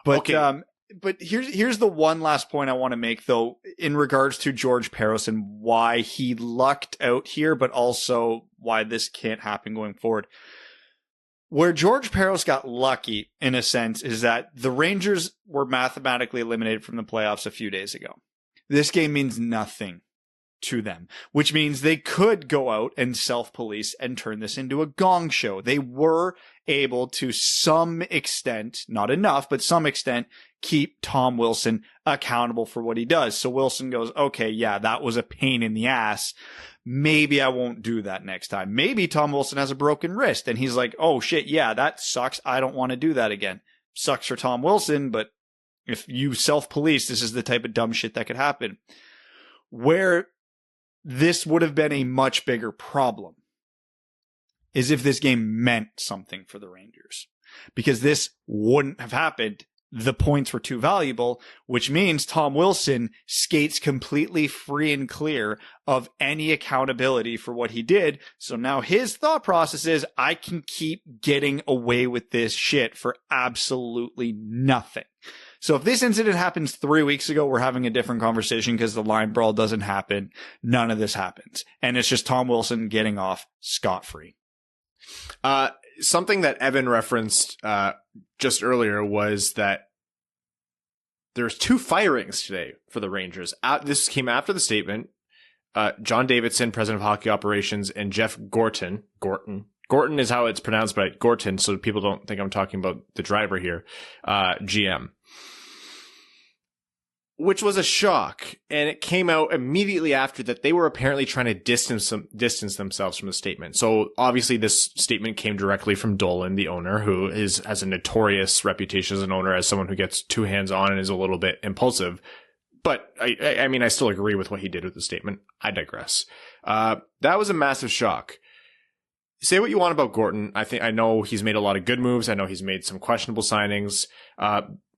Speaker 3: But okay. But here's the one last point I want to make, though, in regards to George Parros and why he lucked out here, but also why this can't happen going forward. Where George Parros got lucky, in a sense, is that the Rangers were mathematically eliminated from the playoffs a few days ago. This game means nothing to them, which means they could go out and self-police and turn this into a gong show. They were able to some extent, not enough, but some extent, keep Tom Wilson accountable for what he does. So Wilson goes, okay, yeah, that was a pain in the ass. Maybe I won't do that next time. Maybe Tom Wilson has a broken wrist and he's like, oh shit, yeah, that sucks. I don't want to do that again. Sucks for Tom Wilson, but if you self-police, this is the type of dumb shit that could happen. Where this would have been a much bigger problem is if this game meant something for the Rangers, because this wouldn't have happened. The points were too valuable, which means Tom Wilson skates completely free and clear of any accountability for what he did. So now his thought process is, I can keep getting away with this shit for absolutely nothing. So if this incident happens 3 weeks ago, we're having a different conversation because the line brawl doesn't happen. None of this happens. And it's just Tom Wilson getting off scot-free.
Speaker 2: Something that Evan referenced just earlier was that there's 2 firings today for the Rangers. This came after the statement. John Davidson, president of hockey operations, and Jeff Gorton is how it's pronounced, but Gorton, so people don't think I'm talking about the driver here, GM. Which was a shock, and it came out immediately after that they were apparently trying to distance themselves from the statement. So obviously this statement came directly from Dolan, the owner, who has a notorious reputation as an owner, as someone who gets too hands-on and is a little bit impulsive. But I mean, I still agree with what he did with the statement. I digress. That was a massive shock. Say what you want about Gorton. I know he's made a lot of good moves. I know he's made some questionable signings.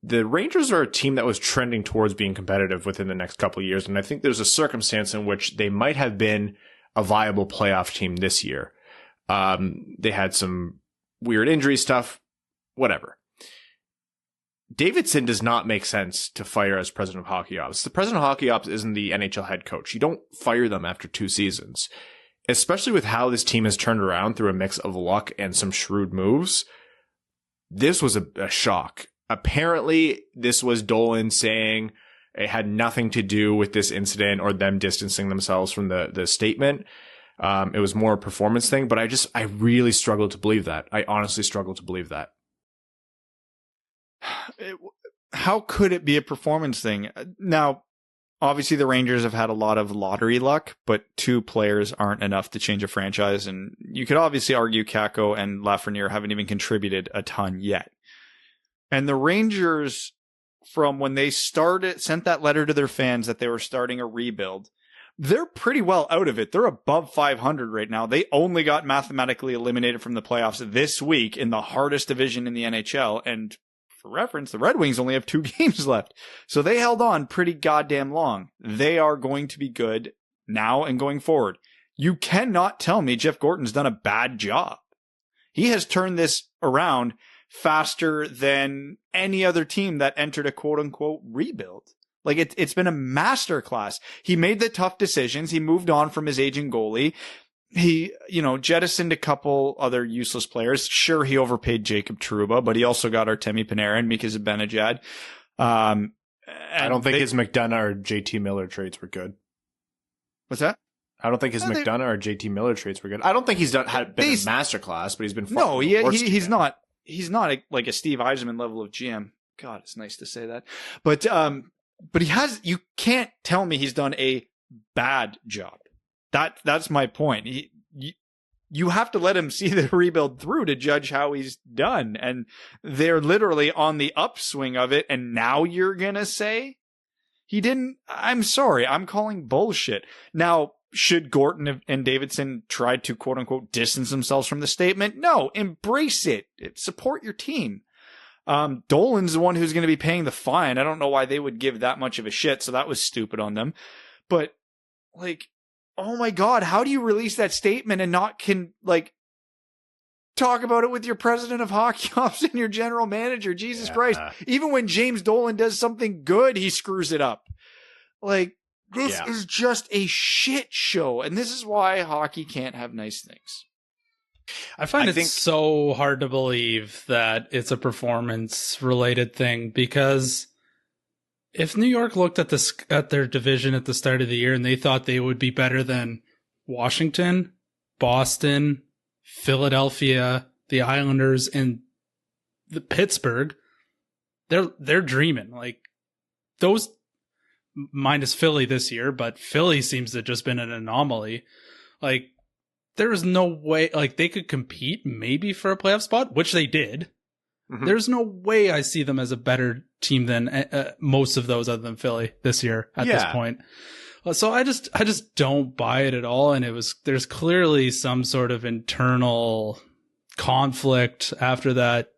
Speaker 2: The Rangers are a team that was trending towards being competitive within the next couple of years. And I think there's a circumstance in which they might have been a viable playoff team this year. They had some weird injury stuff, whatever. Davidson does not make sense to fire as president of hockey ops. The president of hockey ops isn't the NHL head coach. You don't fire them after 2 seasons, especially with how this team has turned around through a mix of luck and some shrewd moves. This was a shock. Apparently, this was Dolan saying it had nothing to do with this incident or them distancing themselves from the statement. It was more a performance thing, but I really struggle to believe that. I honestly struggle to believe that.
Speaker 3: How could it be a performance thing? Now, obviously the Rangers have had a lot of lottery luck, but 2 players aren't enough to change a franchise. And you could obviously argue Kakko and Lafreniere haven't even contributed a ton yet. And the Rangers, from when they sent that letter to their fans that they were starting a rebuild, they're pretty well out of it. They're above 500 right now. They only got mathematically eliminated from the playoffs this week in the hardest division in the NHL. And for reference, the Red Wings only have 2 games left. So they held on pretty goddamn long. They are going to be good now and going forward. You cannot tell me Jeff Gorton's done a bad job. He has turned this around faster than any other team that entered a quote-unquote rebuild. Like, it's been a masterclass. He made the tough decisions. He moved on from his aging goalie. He, jettisoned a couple other useless players. Sure, he overpaid Jacob Trouba, but he also got Artemi Panarin and Mika Zibanejad.
Speaker 2: I don't think his McDonough or JT Miller trades were good.
Speaker 3: What's that?
Speaker 2: I don't think his McDonough or JT Miller trades were good. I don't think been a masterclass, but he's been fun.
Speaker 3: No, he's not. He's not like a Steve Yzerman level of GM. God, it's nice to say that. But you can't tell me he's done a bad job. That's my point. You have to let him see the rebuild through to judge how he's done. And they're literally on the upswing of it. And now you're going to say he didn't. I'm sorry. I'm calling bullshit. Now, should Gorton and Davidson try to quote unquote distance themselves from the statement? No, embrace it. Support your team. Dolan's the one who's going to be paying the fine. I don't know why they would give that much of a shit. So that was stupid on them. But oh my God, how do you release that statement and not talk about it with your president of hockey ops and your general manager. Jesus Christ. Even when James Dolan does something good, he screws it up. Like, this is just a shit show. And this is why hockey can't have nice things.
Speaker 4: I find it so hard to believe that it's a performance related thing, because if New York looked at their division at the start of the year and they thought they would be better than Washington, Boston, Philadelphia, the Islanders, and the Pittsburgh, they're dreaming. Like, those, minus Philly this year, but Philly seems to have just been an anomaly. Like, there is no way, like, they could compete maybe for a playoff spot, which they did. Mm-hmm. There's no way I see them as a better team than most of those other than Philly this year at this point. So I just don't buy it at all. And there's clearly some sort of internal conflict after that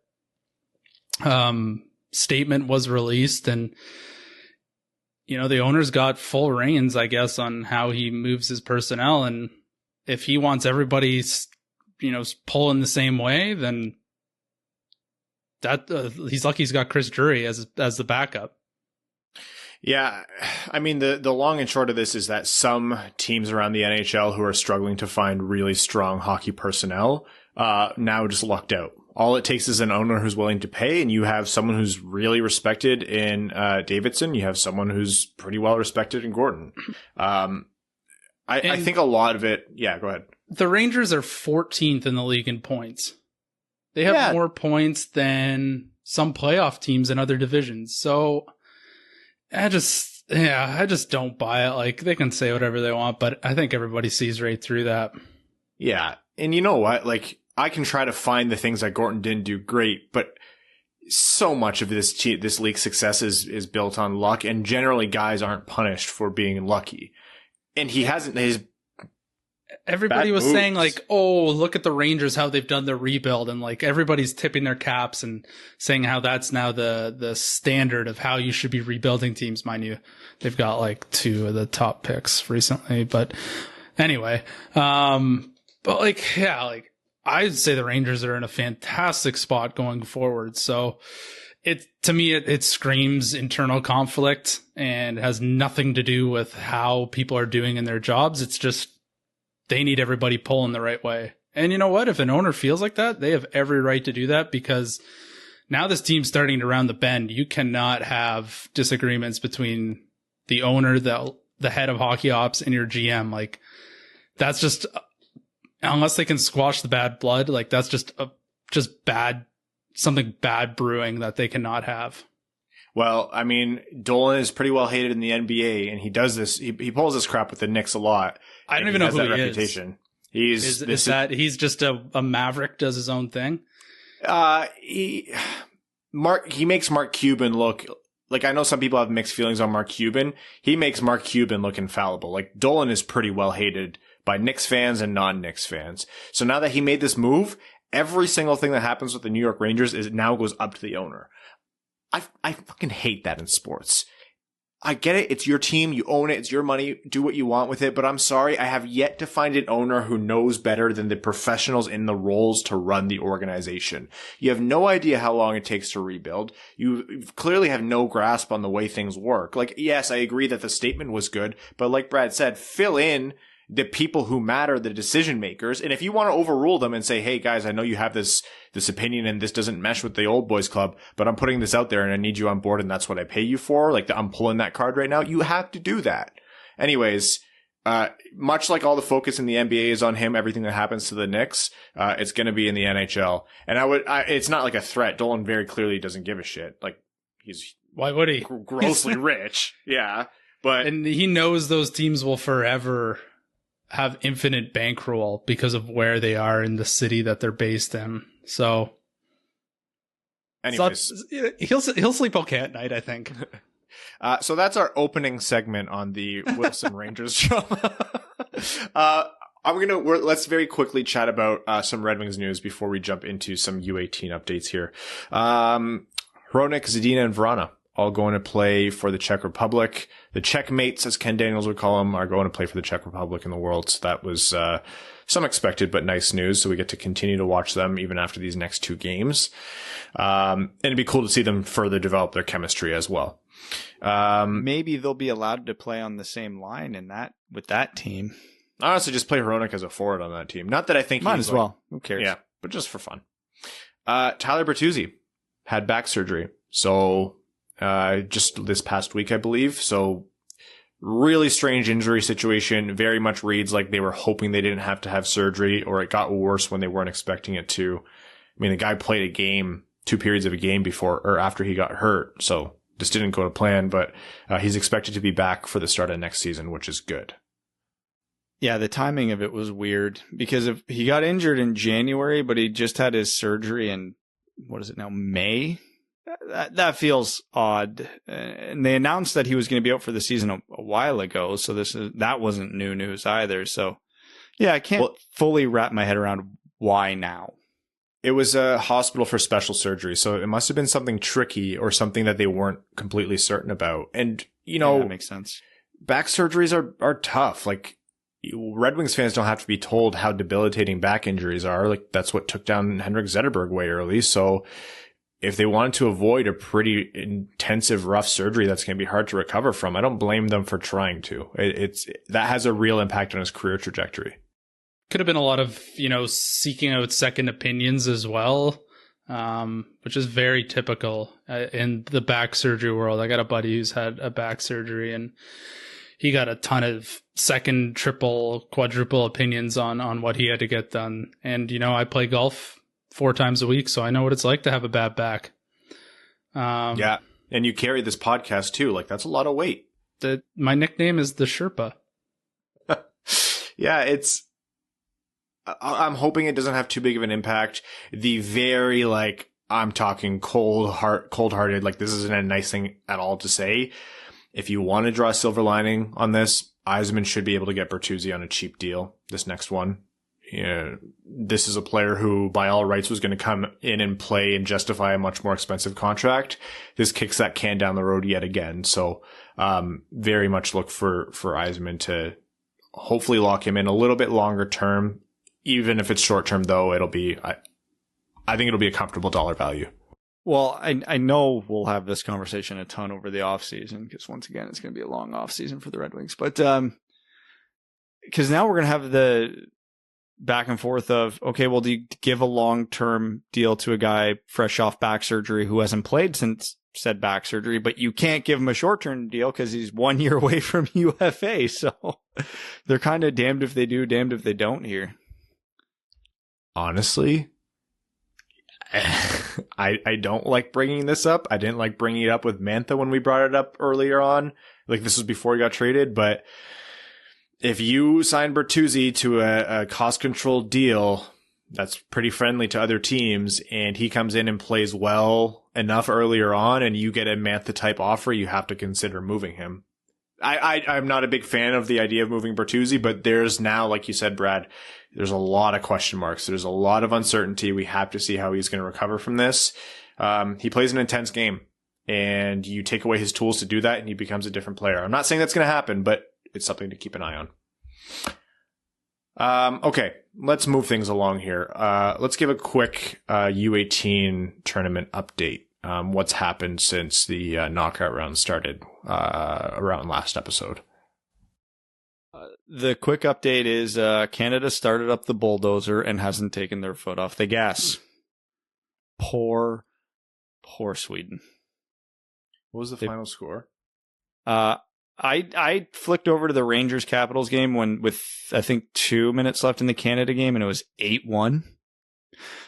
Speaker 4: statement was released. And, you know, the owner's got full reins, I guess, on how he moves his personnel. And if he wants everybody, you know, pulling the same way, then that he's lucky he's got Chris Drury as the backup.
Speaker 2: Yeah, I mean, the long and short of this is that some teams around the NHL who are struggling to find really strong hockey personnel now just lucked out. All it takes is an owner who's willing to pay, and you have someone who's really respected in Davidson. You have someone who's pretty well respected in Gordon. I think a lot of it... Yeah, go ahead.
Speaker 4: The Rangers are 14th in the league in points. They have more points than some playoff teams in other divisions. So I just don't buy it. Like, they can say whatever they want, but I think everybody sees right through that.
Speaker 2: Yeah. And you know what? Like, I can try to find the things that Gorton didn't do great, but so much of this league's success is built on luck, and generally guys aren't punished for being lucky. And he hasn't.
Speaker 4: Everybody was saying, like, oh, look at the Rangers, how they've done their rebuild. And, like, everybody's tipping their caps and saying how that's now the standard of how you should be rebuilding teams. Mind you, they've got, like, 2 of the top picks recently. But anyway, but, like, yeah, like, I'd say the Rangers are in a fantastic spot going forward. So to me, it screams internal conflict and has nothing to do with how people are doing in their jobs. It's just, they need everybody pulling the right way. And you know what? If an owner feels like that, they have every right to do that, because now this team's starting to round the bend. You cannot have disagreements between the owner, the head of hockey ops, and your GM. Like, that's just, unless they can squash the bad blood, like, that's just bad, something bad brewing that they cannot have.
Speaker 2: Well, I mean, Dolan is pretty well hated in the NBA, and he does this. He pulls this crap with the Knicks a lot.
Speaker 4: I don't even know who he
Speaker 2: reputation.
Speaker 4: Is. He's just a maverick, does his own thing?
Speaker 2: He makes Mark Cuban look like, I know some people have mixed feelings on Mark Cuban. He makes Mark Cuban look infallible. Like, Dolan is pretty well hated by Knicks fans and non-Knicks fans. So now that he made this move, every single thing that happens with the New York Rangers now goes up to the owner. I fucking hate that in sports. I get it. It's your team. You own it. It's your money. Do what you want with it. But I'm sorry. I have yet to find an owner who knows better than the professionals in the roles to run the organization. You have no idea how long it takes to rebuild. You clearly have no grasp on the way things work. Like, yes, I agree that the statement was good, but like Brad said, fill in the people who matter, the decision makers. And if you want to overrule them and say, hey guys, I know you have this opinion and this doesn't mesh with the old boys club, but I'm putting this out there and I need you on board and that's what I pay you for. Like, I'm pulling that card right now. You have to do that. Anyways, much like all the focus in the NBA is on him, everything that happens to the Knicks, it's going to be in the NHL. And it's not like a threat. Dolan very clearly doesn't give a shit. Like,
Speaker 4: why would he?
Speaker 2: Grossly rich. Yeah.
Speaker 4: And he knows those teams will forever have infinite bankroll because of where they are in the city that they're based in. So,
Speaker 2: anyways,
Speaker 4: he'll sleep okay at night, I think.
Speaker 2: So that's our opening segment on the Wilson Rangers show. Let's very quickly chat about some Red Wings news before we jump into some U18 updates here. Hronek, Zadina, and Vrana all going to play for the Czech Republic. The checkmates, as Ken Daniels would call them, are going to play for the Czech Republic in the World. So that was some expected but nice news. So we get to continue to watch them even after these next 2 games. And it'd be cool to see them further develop their chemistry as well.
Speaker 3: Maybe they'll be allowed to play on the same line with that team.
Speaker 2: Honestly, just play Hronik as a forward on that team. Not that I think
Speaker 3: might as well. Who cares?
Speaker 2: Yeah, but just for fun. Tyler Bertuzzi had back surgery. So just this past week, I believe. So really strange injury situation. Very much reads like they were hoping they didn't have to have surgery, or it got worse when they weren't expecting it to. I mean, the guy played a game, 2 periods of a game before or after he got hurt. So this didn't go to plan, but he's expected to be back for the start of next season, which is good.
Speaker 3: Yeah, the timing of it was weird because he got injured in January, but he just had his surgery in, what is it now, May? That feels odd. And they announced that he was going to be out for the season a while ago, so that wasn't new news either. So, yeah, I can't fully wrap my head around why now.
Speaker 2: It was a hospital for special surgery, so it must have been something tricky or something that they weren't completely certain about. And,
Speaker 3: that makes sense.
Speaker 2: Back surgeries are tough. Like, Red Wings fans don't have to be told how debilitating back injuries are. Like, that's what took down Henrik Zetterberg way early. So if they wanted to avoid a pretty intensive, rough surgery that's going to be hard to recover from, I don't blame them for trying to. That has a real impact on his career trajectory.
Speaker 4: Could have been a lot of, seeking out second opinions as well, which is very typical in the back surgery world. I got a buddy who's had a back surgery, and he got a ton of second, triple, quadruple opinions on what he had to get done. And, I play golf 4 times a week, so I know what it's like to have a bad back.
Speaker 2: Yeah. And you carry this podcast too. Like, that's a lot of weight.
Speaker 4: My nickname is the Sherpa.
Speaker 2: Yeah, I'm hoping it doesn't have too big of an impact. The very, I'm talking cold-hearted, this isn't a nice thing at all to say. If you want to draw a silver lining on this, Yzerman should be able to get Bertuzzi on a cheap deal, this next one. This is a player who, by all rights, was going to come in and play and justify a much more expensive contract. This kicks that can down the road yet again. So, very much look for Yzerman to hopefully lock him in a little bit longer term. Even if it's short term, though, I think it'll be a comfortable dollar value.
Speaker 3: Well, I know we'll have this conversation a ton over the offseason because, once again, it's going to be a long offseason for the Red Wings. But because now we're going to have the back and forth of, okay, well, do you give a long-term deal to a guy fresh off back surgery who hasn't played since said back surgery, but you can't give him a short-term deal because he's 1 year away from UFA. So they're kind of damned if they do, damned if they don't here.
Speaker 2: Honestly, I don't like bringing this up. I didn't like bringing it up with Mantha when we brought it up earlier on. This was before he got traded. But if you sign Bertuzzi to a cost-controlled deal that's pretty friendly to other teams, and he comes in and plays well enough earlier on, and you get a Mantha-type offer, you have to consider moving him. I'm not a big fan of the idea of moving Bertuzzi, but there's now, like you said, Brad, there's a lot of question marks. There's a lot of uncertainty. We have to see how he's going to recover from this. He plays an intense game, and you take away his tools to do that, and he becomes a different player. I'm not saying that's going to happen, but it's something to keep an eye on. Okay, let's move things along here. Let's give a quick U18 tournament update. What's happened since the knockout round started around last episode.
Speaker 3: The quick update is Canada started up the bulldozer and hasn't taken their foot off the gas. Poor Sweden.
Speaker 2: What was the final score?
Speaker 3: I flicked over to the Rangers Capitals game with I think 2 minutes left in the Canada game, and it was 8-1.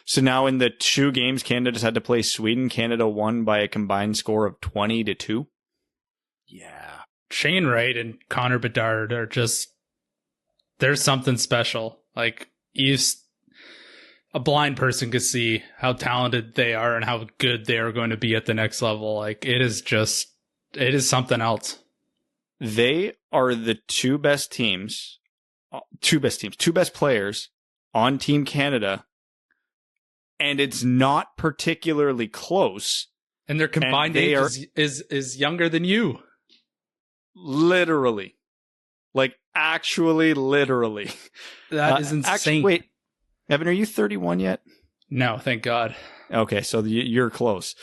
Speaker 3: So now in the 2 games Canada's had to play Sweden, Canada won by a combined score of 20-2.
Speaker 4: Yeah. Shane Wright and Connor Bedard are just, there's something special. A blind person could see how talented they are and how good they are going to be at the next level. It is something else.
Speaker 3: They are the two best players on Team Canada. And it's not particularly close
Speaker 4: And their combined age is younger than you.
Speaker 3: Literally. Like, actually, literally.
Speaker 4: That is insane.
Speaker 3: Wait, Evan, are you 31 yet?
Speaker 4: No, thank God.
Speaker 3: Okay, so you're close.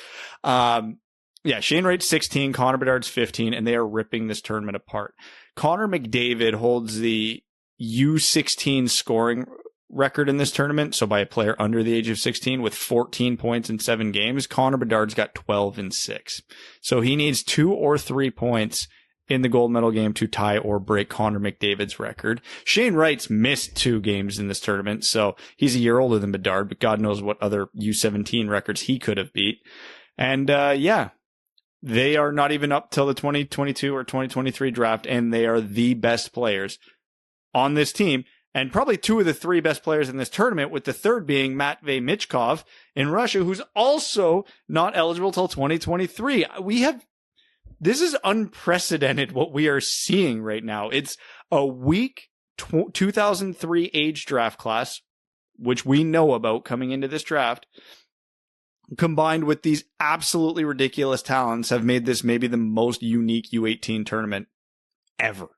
Speaker 3: Shane Wright's 16, Connor Bedard's 15, and they are ripping this tournament apart. Connor McDavid holds the U16 scoring record in this tournament, so by a player under the age of 16 with 14 points in 7 games. Connor Bedard's got 12 and 6. So he needs 2 or 3 points in the gold medal game to tie or break Connor McDavid's record. Shane Wright's missed 2 games in this tournament, so he's a year older than Bedard, but God knows what other U17 records he could have beat. And they are not even up till the 2022 or 2023 draft, and they are the best players on this team. And probably 2 of the 3 best players in this tournament, with the third being Matvei Michkov in Russia, who's also not eligible till 2023. This is unprecedented what we are seeing right now. It's a weak 2003 age draft class, which we know about coming into this draft, combined with these absolutely ridiculous talents, have made this maybe the most unique U18 tournament ever.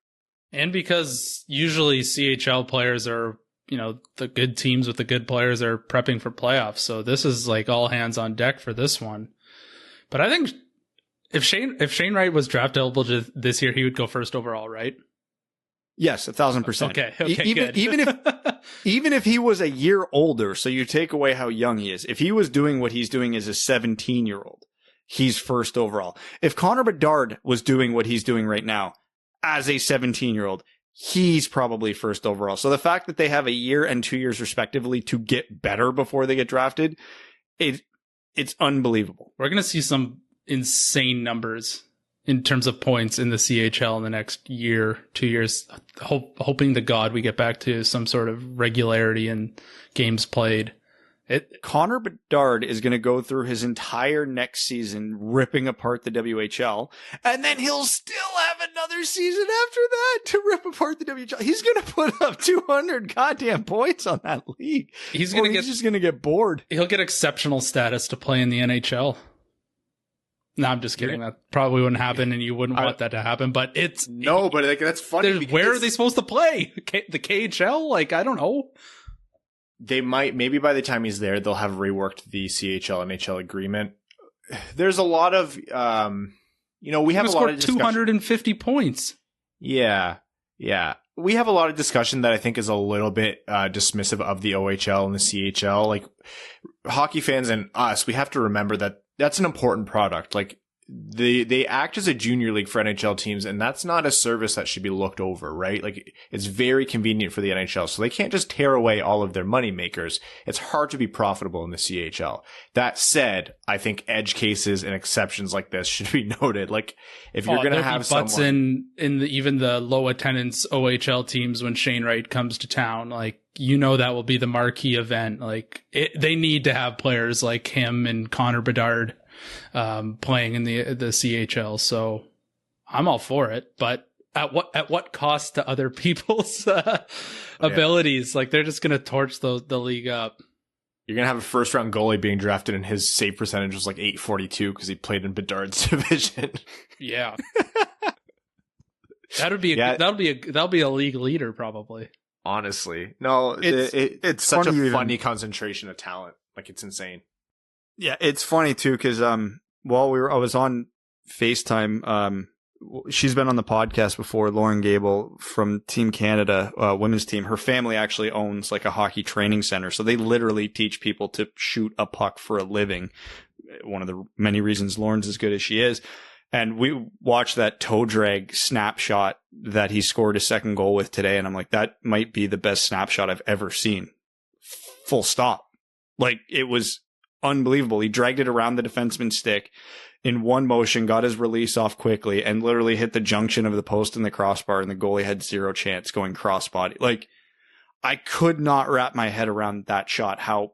Speaker 4: And because usually CHL players are, the good teams with the good players are prepping for playoffs. So this is like all hands on deck for this one. But I think if Shane Wright was draft eligible this year, he would go first overall, right?
Speaker 3: Yes, 1,000%.
Speaker 4: Okay,
Speaker 3: good. even if he was a year older, so you take away how young he is, if he was doing what he's doing as a 17-year-old, he's first overall. If Connor Bedard was doing what he's doing right now as a 17-year-old, he's probably first overall. So the fact that they have a year and 2 years respectively to get better before they get drafted, it's unbelievable.
Speaker 4: We're going to see some insane numbers in terms of points in the CHL in the next year, 2 years, hoping to God we get back to some sort of regularity in games played.
Speaker 3: Connor Bedard is going to go through his entire next season ripping apart the WHL, and then he'll still have another season after that to rip apart the WHL. He's going to put up 200 goddamn points on that league. He's just going to get bored.
Speaker 4: He'll get exceptional status to play in the NHL. No, I'm just kidding. That probably wouldn't happen, and you wouldn't want that to happen. But that's funny. Where are they supposed to play? The KHL? Like, I don't know.
Speaker 2: They might, maybe by the time he's there, they'll have reworked the CHL NHL agreement. There's a lot of, we have a lot of discussion.
Speaker 4: 250 points.
Speaker 2: Yeah. We have a lot of discussion that I think is a little bit dismissive of the OHL and the CHL. Like, hockey fans and us, we have to remember that that's an important product. Like, they act as a junior league for NHL teams, and that's not a service that should be looked over, right? Like, it's very convenient for the NHL, so they can't just tear away all of their money makers. It's hard to be profitable in the CHL. That said, I think edge cases and exceptions like this should be noted. Like, if you're going to have
Speaker 4: butts in even the low attendance OHL teams when Shane Wright comes to town, like, that will be the marquee event. Like, they need to have players like him and Connor Bedard playing in the CHL. So I'm all for it, but at what cost to other people's abilities? Like, they're just going to torch the league up.
Speaker 2: You're going to have a first round goalie being drafted and his save percentage was like 842 because he played in Bedard's division.
Speaker 4: Yeah. That'll be a league leader probably.
Speaker 2: Honestly, no, it's such a funny concentration of talent. Like, it's insane.
Speaker 3: Yeah, it's funny too because I was on FaceTime. She's been on the podcast before. Lauren Gable from Team Canada, women's team. Her family actually owns like a hockey training center, so they literally teach people to shoot a puck for a living. One of the many reasons Lauren's as good as she is. And we watched that toe drag snapshot that he scored his second goal with today, and I'm like, that might be the best snapshot I've ever seen. Full stop. Like, it was unbelievable. He dragged it around the defenseman's stick in one motion, got his release off quickly, and literally hit the junction of the post and the crossbar, and the goalie had zero chance going crossbody. Like, I could not wrap my head around that shot, how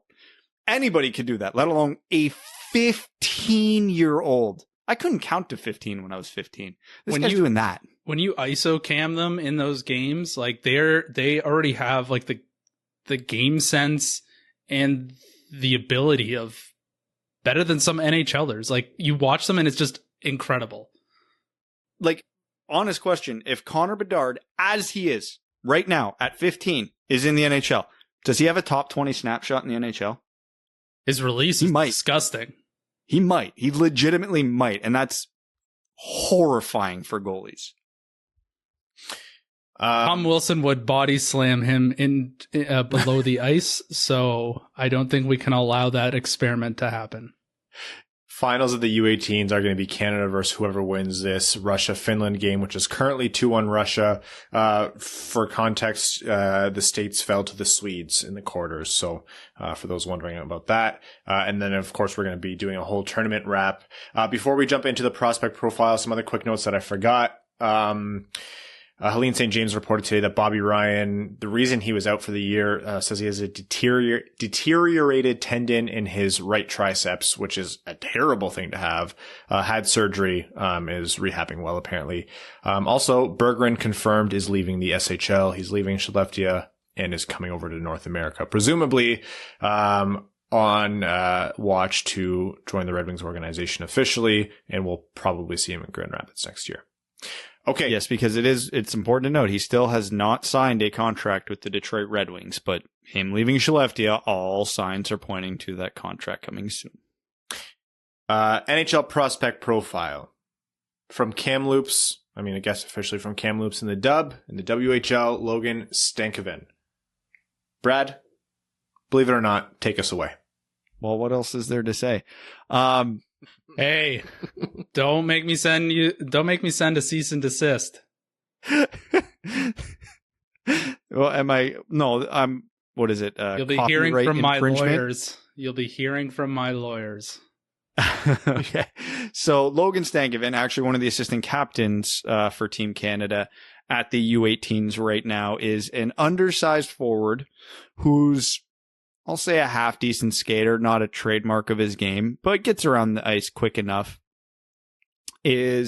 Speaker 3: anybody could do that, let alone a 15-year-old. I couldn't count to 15 when I was 15. This guy's doing that.
Speaker 4: When you ISO cam them in those games, like, they already have like the game sense and the ability of better than some NHLers. Like, you watch them and it's just incredible.
Speaker 3: Like, honest question, if Connor Bedard, as he is right now at 15, is in the NHL, does he have a top 20 snapshot in the NHL?
Speaker 4: His release is disgusting.
Speaker 3: He might. He legitimately might. And that's horrifying for goalies.
Speaker 4: Tom Wilson would body slam him in below the ice. So I don't think we can allow that experiment to happen.
Speaker 2: Finals of the U18s are going to be Canada versus whoever wins this Russia-Finland game, which is currently 2-1 Russia. For context, the States fell to the Swedes in the quarters. So, for those wondering about that. And then, of course, we're going to be doing a whole tournament wrap. Before we jump into the prospect profile, some other quick notes that I forgot. Helene St. James reported today that Bobby Ryan, the reason he was out for the year, says he has a deteriorated tendon in his right triceps, which is a terrible thing to have. Had surgery, is rehabbing well, apparently. Also, Berggren confirmed is leaving the SHL. He's leaving Skellefteå and is coming over to North America, presumably, on watch to join the Red Wings organization officially, and we'll probably see him in Grand Rapids next year. Okay.
Speaker 3: Yes, because it's important to note he still has not signed a contract with the Detroit Red Wings, but him leaving Skellefteå, all signs are pointing to that contract coming soon.
Speaker 2: NHL prospect profile from Kamloops. I mean, I guess officially from Kamloops in the Dub, in the WHL, Logan Stankoven. Brad, believe it or not, take us away.
Speaker 3: Well, what else is there to say?
Speaker 4: Hey, don't make me send a cease and desist.
Speaker 3: Well, what is it?
Speaker 4: You'll be hearing from my lawyers. You'll be hearing from my lawyers.
Speaker 3: Okay. So Logan Stankoven, actually one of the assistant captains for Team Canada at the U18s right now, is an undersized forward who's, I'll say, a half-decent skater, not a trademark of his game, but gets around the ice quick enough. Calling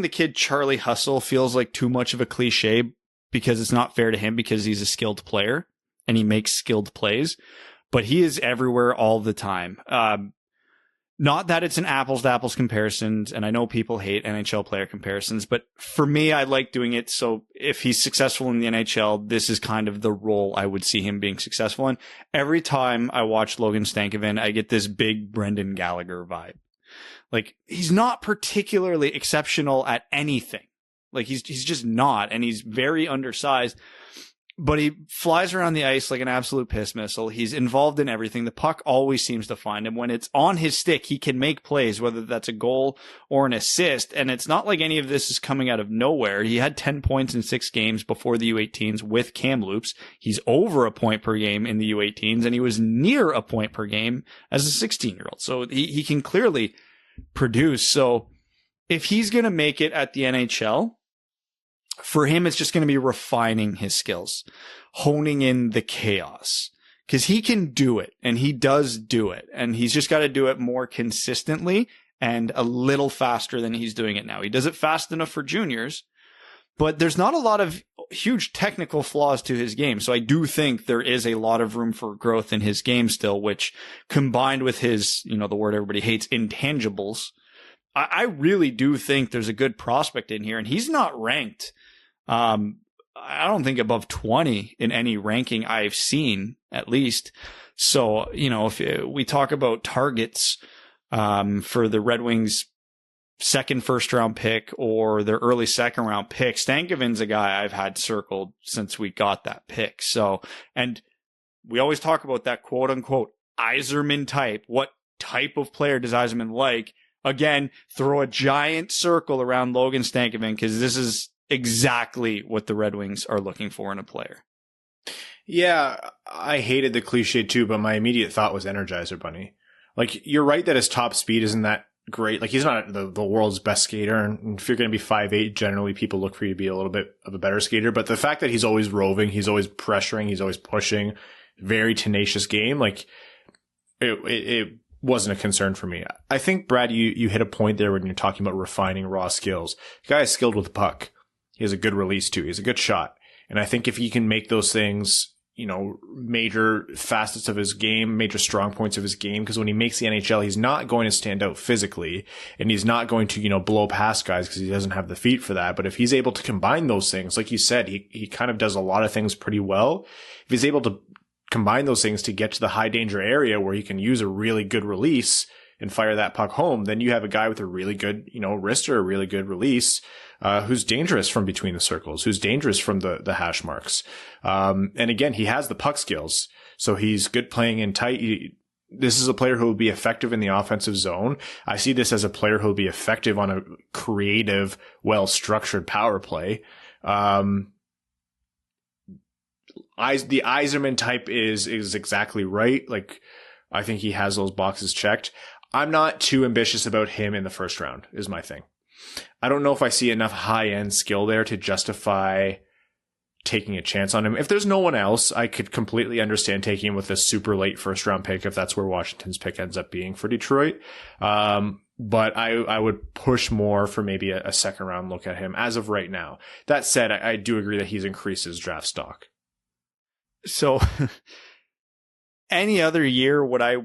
Speaker 3: the kid Charlie Hustle feels like too much of a cliche because it's not fair to him because he's a skilled player and he makes skilled plays, but he is everywhere all the time. Not that it's an apples to apples comparisons, and I know people hate NHL player comparisons, but for me, I like doing it. So if he's successful in the NHL, this is kind of the role I would see him being successful in. Every time I watch Logan Stankoven, I get this big Brendan Gallagher vibe. Like, he's not particularly exceptional at anything. Like, he's just not, and he's very undersized. But he flies around the ice like an absolute piss missile. He's involved in everything. The puck always seems to find him. When it's on his stick, he can make plays, whether that's a goal or an assist. And it's not like any of this is coming out of nowhere. He had 10 points in 6 games before the U18s with Kamloops. He's over a point per game in the U18s, and he was near a point per game as a 16-year-old. So he can clearly produce. So if he's going to make it at the NHL, for him, it's just going to be refining his skills, honing in the chaos, because he can do it, and he does do it, and he's just got to do it more consistently and a little faster than he's doing it now. He does it fast enough for juniors, but there's not a lot of huge technical flaws to his game. So I do think there is a lot of room for growth in his game still, which combined with his, the word everybody hates, intangibles, I really do think there's a good prospect in here, and he's not ranked. I don't think above 20 in any ranking I've seen, at least. So, if we talk about targets, for the Red Wings' second first round pick or their early second round pick, Stankoven's a guy I've had circled since we got that pick. So, and we always talk about that quote unquote Yzerman type. What type of player does Yzerman like? Again, throw a giant circle around Logan Stankoven, because this is exactly what the Red Wings are looking for in a player.
Speaker 2: Yeah, I hated the cliche too, but my immediate thought was Energizer Bunny. Like, you're right that his top speed isn't that great. Like, he's not the world's best skater, and if you're going to be 5'8", generally people look for you to be a little bit of a better skater. But the fact that he's always roving, he's always pressuring, he's always pushing, very tenacious game, like, it wasn't a concern for me. I think, Brad, you hit a point there when you're talking about refining raw skills. The guy is skilled with the puck. He has a good release too. He has a good shot. And I think if he can make those things, major facets of his game, major strong points of his game. Because when he makes the NHL, he's not going to stand out physically, and he's not going to, blow past guys because he doesn't have the feet for that. But if he's able to combine those things, like you said, he kind of does a lot of things pretty well. If he's able to combine those things to get to the high danger area where he can use a really good release and fire that puck home, then you have a guy with a really good, wrist or a really good release, who's dangerous from between the circles, who's dangerous from the hash marks. And again, he has the puck skills. So he's good playing in tight. This is a player who will be effective in the offensive zone. I see this as a player who will be effective on a creative, well-structured power play. The Yzerman type is exactly right. Like, I think he has those boxes checked. I'm not too ambitious about him in the first round, is my thing. I don't know if I see enough high-end skill there to justify taking a chance on him. If there's no one else, I could completely understand taking him with a super late first-round pick if that's where Washington's pick ends up being for Detroit. But I would push more for maybe a second-round look at him as of right now. That said, I do agree that he's increased his draft stock.
Speaker 3: So... Any other year would I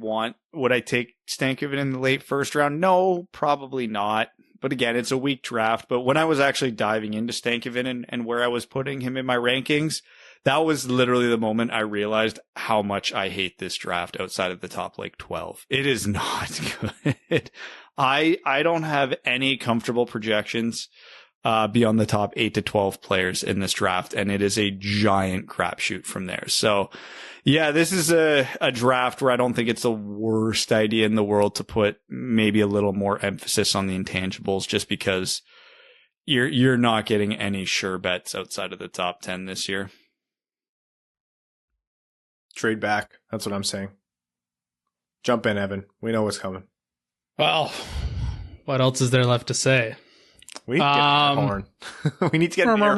Speaker 3: take Stankoven in the late first round? No, probably not. But again, it's a weak draft. But when I was actually diving into Stankoven and where I was putting him in my rankings, that was literally the moment I realized how much I hate this draft outside of the top 12. It is not good. I don't have any comfortable projections beyond the top 8 to 12 players in this draft, and it is a giant crapshoot from there. So, yeah, this is a draft where I don't think it's the worst idea in the world to put maybe a little more emphasis on the intangibles, just because you're not getting any sure bets outside of the top 10 this year.
Speaker 2: Trade back. That's what I'm saying. Jump in, Evan. We know what's coming.
Speaker 4: Well, what else is there left to say?
Speaker 2: We need to get an air horn. We need to get an air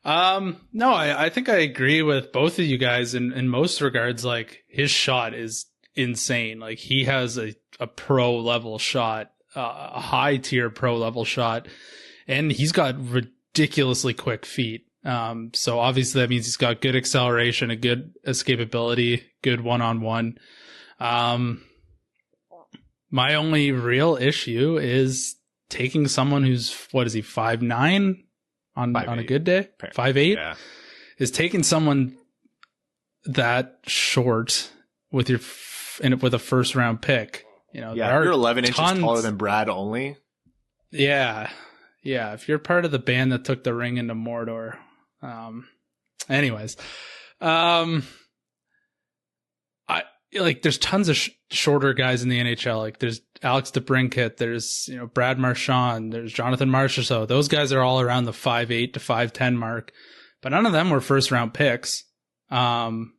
Speaker 2: horn.
Speaker 4: No, I think I agree with both of you guys in most regards. Like, his shot is insane. Like, he has a pro level shot, a high tier pro level shot, and he's got ridiculously quick feet. So obviously that means he's got good acceleration, a good escapability, good one-on-one. My only real issue is taking someone who's, 5'9" on a good day? 5'8"?
Speaker 2: Yeah.
Speaker 4: Is taking someone that short with with a first round pick.
Speaker 2: You're 11 inches taller than Brad only.
Speaker 4: Yeah. Yeah. If you're part of the band that took the ring into Mordor. Anyways. There's tons of shorter guys in the NHL. Like, there's Alex DeBrincat, there's, Brad Marchand, there's Jonathan Marchessault. Those guys are all around the 5'8" to 5'10" mark, but none of them were first round picks. Mind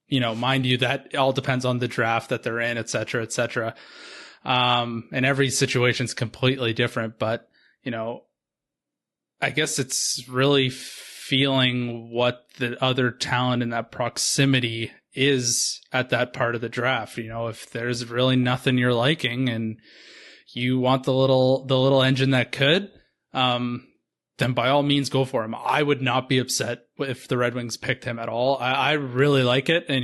Speaker 4: you, that all depends on the draft that they're in, et cetera, et cetera. And every situation's completely different, but, I guess it's really feeling what the other talent in that proximity is at that part of the draft. If there's really nothing you're liking and you want the little engine that could, then by all means go for him. I would not be upset if the Red Wings picked him at all. I really like it. And,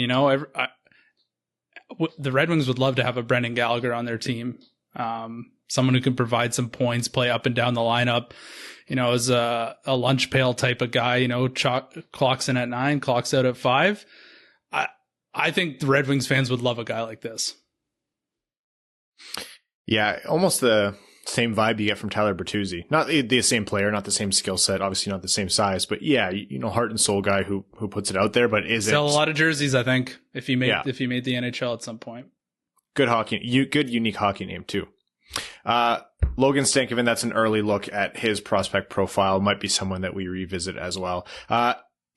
Speaker 4: the Red Wings would love to have a Brendan Gallagher on their team. Someone who can provide some points, play up and down the lineup, as a lunch pail type of guy, clocks in at 9, clocks out at 5. I think the Red Wings fans would love a guy like this.
Speaker 2: Yeah, almost the same vibe you get from Tyler Bertuzzi. Not the same player, not the same skill set, obviously not the same size, but yeah, heart and soul guy who puts it out there. But
Speaker 4: sell a lot of jerseys, I think, if he made the NHL at some point.
Speaker 2: Good unique hockey name too. Logan Stankoven, that's an early look at his prospect profile. Might be someone that we revisit as well.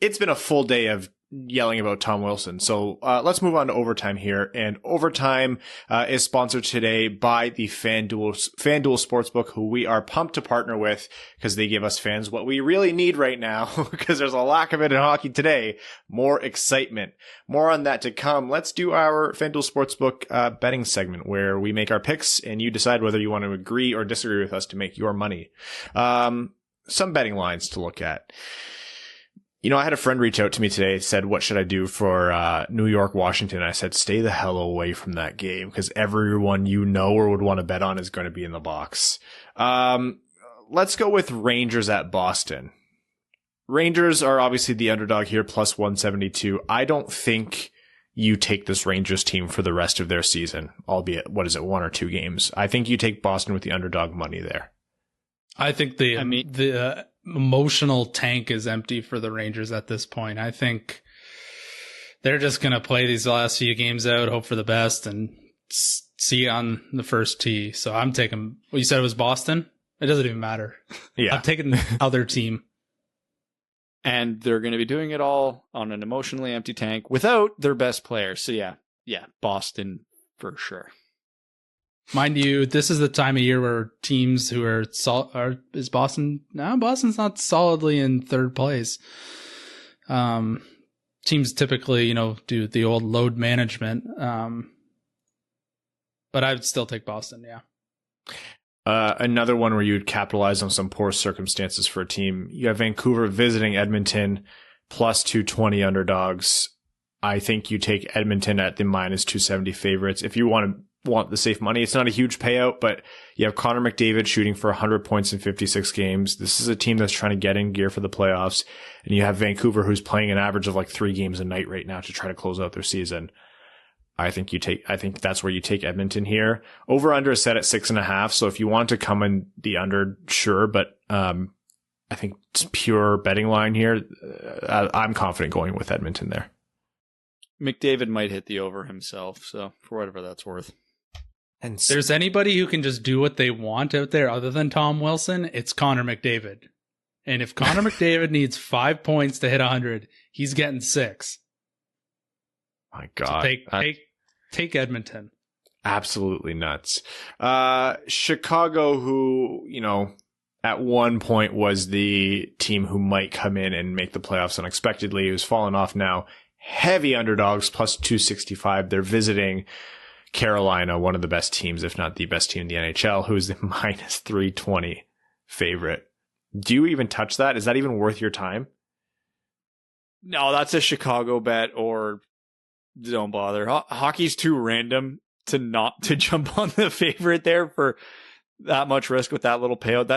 Speaker 2: It's been a full day of yelling about Tom Wilson. So let's move on to overtime here. And overtime is sponsored today by the FanDuel Sportsbook, who we are pumped to partner with because they give us fans what we really need right now because there's a lack of it in hockey today. More excitement. More on that to come. Let's do our FanDuel Sportsbook betting segment where we make our picks and you decide whether you want to agree or disagree with us to make your money. Some betting lines to look at. I had a friend reach out to me today, said, what should I do for New York, Washington? I said, stay the hell away from that game because everyone or would want to bet on is going to be in the box. Let's go with Rangers at Boston. Rangers are obviously the underdog here, plus 172. I don't think you take this Rangers team for the rest of their season, albeit, 1 or 2 games. I think you take Boston with the underdog money there.
Speaker 4: I think the emotional tank is empty for the Rangers at this point. I think they're just going to play these last few games out, hope for the best, and see on the first tee. So I'm taking, you said it was Boston? It doesn't even matter.
Speaker 2: Yeah.
Speaker 4: I'm taking the other team.
Speaker 3: And they're going to be doing it all on an emotionally empty tank without their best player. So yeah, Boston for sure.
Speaker 4: Mind you, this is the time of year where teams who is Boston? No, Boston's not solidly in third place. Teams typically, do the old load management. But I would still take Boston. Yeah.
Speaker 2: Another one where you would capitalize on some poor circumstances for a team. You have Vancouver visiting Edmonton, plus 220 underdogs. I think you take Edmonton at the minus 270 favorites. If you want the safe money, it's not a huge payout, but you have Connor McDavid shooting for 100 points in 56 games. This is a team that's trying to get in gear for the playoffs. And you have Vancouver, who's playing an average of like 3 games a night right now to try to close out their season. I think that's where you take Edmonton here. Over under is set at 6.5. So if you want to come in the under, sure. But, I think it's pure betting line here. I'm confident going with Edmonton there.
Speaker 3: McDavid might hit the over himself. So for whatever that's worth.
Speaker 4: And there's anybody who can just do what they want out there other than Tom Wilson. It's Connor McDavid. And if Connor McDavid needs 5 points to hit 100, he's getting 6.
Speaker 2: My God.
Speaker 4: So take Edmonton.
Speaker 2: Absolutely nuts. Chicago, who, at one point was the team who might come in and make the playoffs unexpectedly, who's fallen off now. Heavy underdogs, plus 265. They're visiting Carolina, one of the best teams, if not the best team in the NHL, who is the minus 320 favorite. Do you even touch that? Is that even worth your time?
Speaker 3: No, that's a Chicago bet, or don't bother. Hockey's too random to jump on the favorite there for that much risk with that little payout.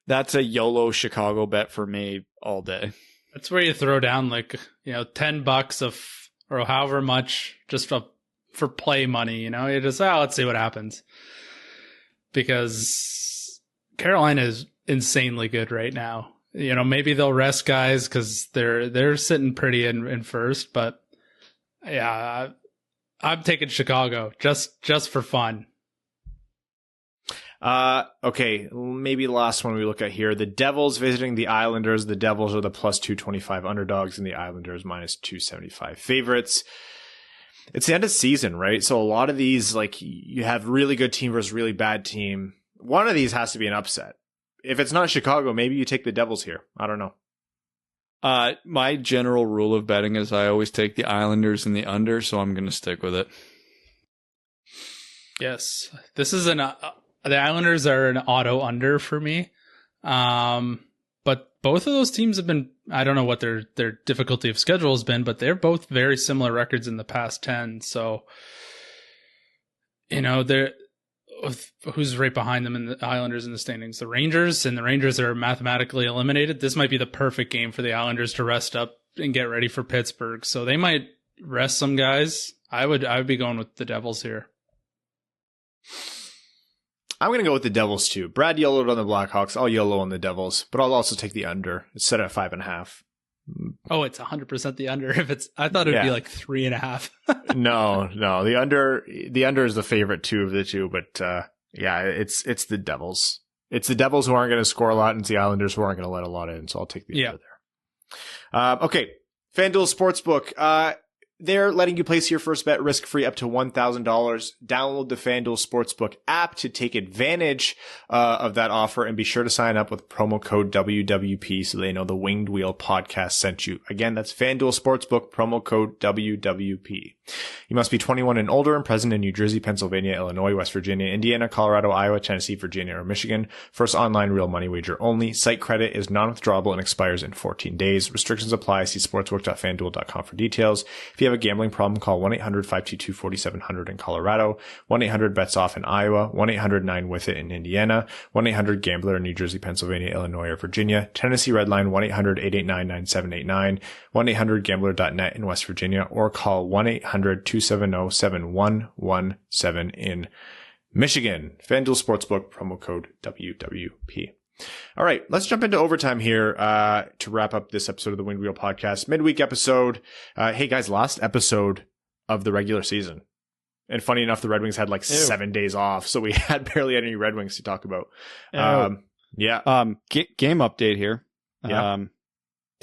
Speaker 3: That's a YOLO Chicago bet for me all day.
Speaker 4: That's where you throw down $10 or however much just for play money. You just let's see what happens, because Carolina is insanely good right now. Maybe they'll rest guys because they're sitting pretty in first, but yeah, I'm taking Chicago just for fun.
Speaker 2: Okay, maybe the last one we look at here. The Devils visiting the Islanders. The Devils are the plus 225 underdogs and the Islanders minus 275 favorites. It's the end of season, right? So a lot of these, you have really good team versus really bad team. One of these has to be an upset. If it's not Chicago, maybe you take the Devils here. I don't know.
Speaker 3: My general rule of betting is I always take the Islanders in the under, so I'm going to stick with it.
Speaker 4: Yes. This is the Islanders are an auto under for me. But both of those teams have been, I don't know what their difficulty of schedule has been, but they're both very similar records in the past 10. So, they're, who's right behind them in the Islanders in the standings? The Rangers, and the Rangers are mathematically eliminated. This might be the perfect game for the Islanders to rest up and get ready for Pittsburgh. So they might rest some guys. I would be going with the Devils here.
Speaker 2: I'm going to go with the Devils too. Brad yellowed on the Blackhawks. I'll yellow on the Devils, but I'll also take the under. It's set at 5.5.
Speaker 4: Oh, it's 100% the under. I thought it would be like 3.5.
Speaker 2: No. The under is the favorite two of the two, but it's the Devils. It's the Devils who aren't going to score a lot, and it's the Islanders who aren't going to let a lot in. So I'll take the under there. Okay, FanDuel Sportsbook. they're letting you place your first bet risk-free up to $1,000. Download the FanDuel Sportsbook app to take advantage of that offer, and be sure to sign up with promo code WWP so they know the Winged Wheel podcast sent you. Again, that's FanDuel Sportsbook, promo code WWP. You must be 21 and older and present in New Jersey, Pennsylvania, Illinois, West Virginia, Indiana, Colorado, Iowa, Tennessee, Virginia, or Michigan. First online real money wager only. Site credit is non-withdrawable and expires in 14 days. Restrictions apply. See sportsbook.fanduel.com for details. If you have a gambling problem, call 1-800-522-4700 in Colorado, 1-800-BETS-OFF in Iowa, 1-800-9-WITH-IT in Indiana, 1-800-GAMBLER in New Jersey, Pennsylvania, Illinois, or Virginia, Tennessee Redline 1-800-889-9789, 1-800-GAMBLER.net in West Virginia, or call 1-800-270-7117 in Michigan. FanDuel Sportsbook, promo code WWP. All right, let's jump into overtime here to wrap up this episode of the Winged Wheel podcast. Midweek episode. Hey, guys, last episode of the regular season. And funny enough, the Red Wings had like 7 days off, so we had barely any Red Wings to talk about.
Speaker 3: Game update here.
Speaker 2: Yeah.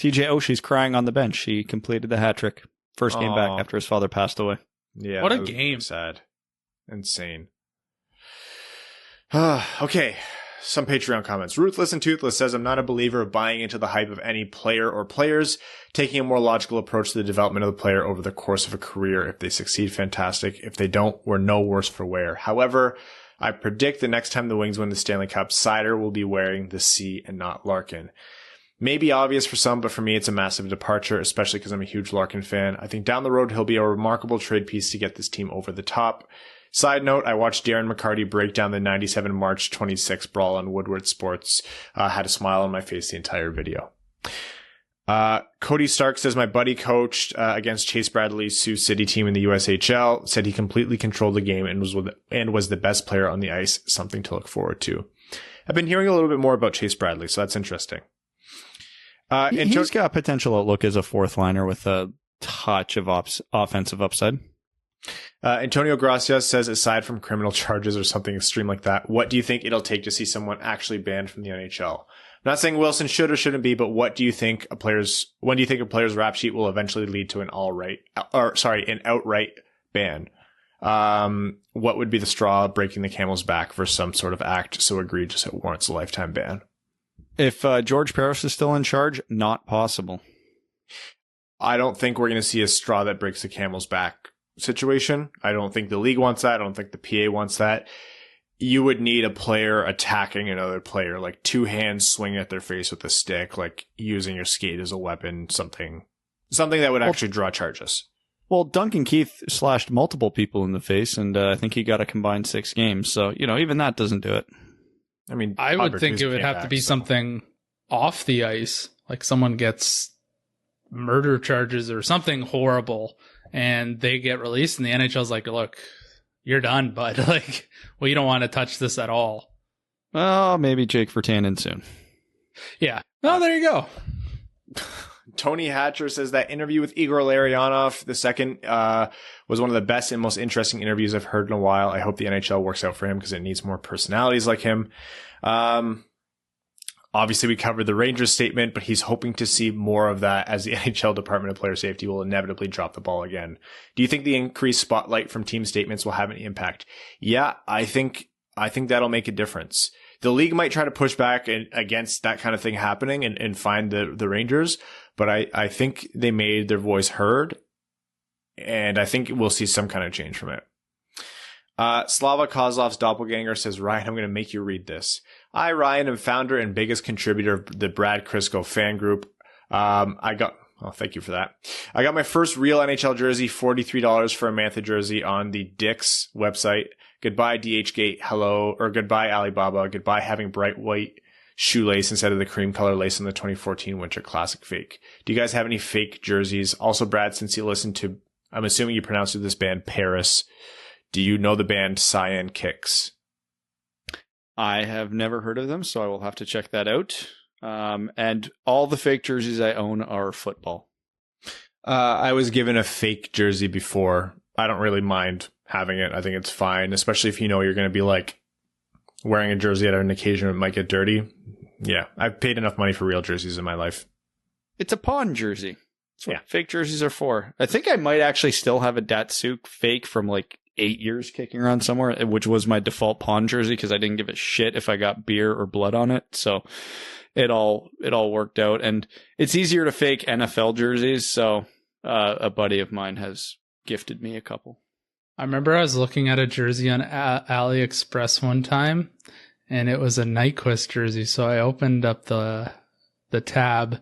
Speaker 3: TJ Oshie's crying on the bench. He completed the hat trick. First game back after his father passed away.
Speaker 2: Yeah.
Speaker 4: What a game.
Speaker 2: Sad. Insane. Okay. Some Patreon comments. Ruthless and Toothless says, I'm not a believer of buying into the hype of any player or players, taking a more logical approach to the development of the player over the course of a career. If they succeed, fantastic. If they don't, we're no worse for wear. However, I predict the next time the Wings win the Stanley Cup, Seider will be wearing the C and not Larkin. Maybe obvious for some, but for me, it's a massive departure, especially because I'm a huge Larkin fan. I think down the road, he'll be a remarkable trade piece to get this team over the top. Side note, I watched Darren McCarty break down the 97 March 26 brawl on Woodward Sports. Had a smile on my face the entire video. Cody Stark says, my buddy coached against Chase Bradley's Sioux City team in the USHL, said he completely controlled the game and was the best player on the ice. Something to look forward to. I've been hearing a little bit more about Chase Bradley, so that's interesting.
Speaker 3: He's got potential outlook as a fourth liner with a touch of offensive upside.
Speaker 2: Antonio Gracias says, aside from criminal charges or something extreme like that, what do you think it'll take to see someone actually banned from the NHL? I'm not saying Wilson should or shouldn't be, but when do you think a player's rap sheet will eventually lead to an outright ban? What would be the straw breaking the camel's back for some sort of act so egregious it warrants a lifetime ban?
Speaker 3: If George Parros is still in charge, not possible.
Speaker 2: I don't think we're going to see a straw that breaks the camel's back situation. I don't think the league wants that. I don't think the PA wants that. You would need a player attacking another player, like two hands swinging at their face with a stick, like using your skate as a weapon, something that would actually draw charges.
Speaker 3: Well, Duncan Keith slashed multiple people in the face, and I think he got a combined 6 games. So, even that doesn't do it.
Speaker 2: I mean,
Speaker 4: I would think it would have to be something off the ice, like someone gets murder charges or something horrible, and they get released, and the NHL's like, look, you're done, bud. Like, we don't want to touch this at all.
Speaker 3: Well, maybe Jake Virtanen soon.
Speaker 4: Yeah. Oh, there you go.
Speaker 2: Tony Hatcher says that interview with Igor Larionov II was one of the best and most interesting interviews I've heard in a while. I hope the NHL works out for him because it needs more personalities like him. Obviously, we covered the Rangers statement, but he's hoping to see more of that as the NHL Department of Player Safety will inevitably drop the ball again. Do you think the increased spotlight from team statements will have any impact? Yeah, I think that'll make a difference. The league might try to push back against that kind of thing happening and find the Rangers, but I think they made their voice heard, and I think we'll see some kind of change from it. Slava Kozlov's doppelganger says, Ryan, I'm going to make you read this. I, Ryan, am founder and biggest contributor of the Brad Crisco fan group. Thank you for that. I got my first real NHL jersey, $43 for a Mantha jersey on the Dick's website. Goodbye, DHgate. Hello, or goodbye, Alibaba. Goodbye, having bright white shoelace instead of the cream color lace in the 2014 Winter Classic fake. Do you guys have any fake jerseys? Also, Brad, since you listen to, I'm assuming you pronounced this band Paris. Do you know the band Cyan Kicks?
Speaker 3: I have never heard of them, so I will have to check that out. And all the fake jerseys I own are football.
Speaker 2: I was given a fake jersey before. I don't really mind having it. I think it's fine, especially if you're going to be like wearing a jersey at an occasion it might get dirty. Yeah, I've paid enough money for real jerseys in my life.
Speaker 3: It's a pawn jersey. That's what fake jerseys are for. I think I might actually still have a Datsuk fake from like 8 years kicking around somewhere, which was my default pawn jersey because I didn't give a shit if I got beer or blood on it. So it all worked out. And it's easier to fake NFL jerseys. So a buddy of mine has gifted me a couple.
Speaker 4: I remember I was looking at a jersey on AliExpress one time, and it was a Nyquist jersey. So I opened up the tab,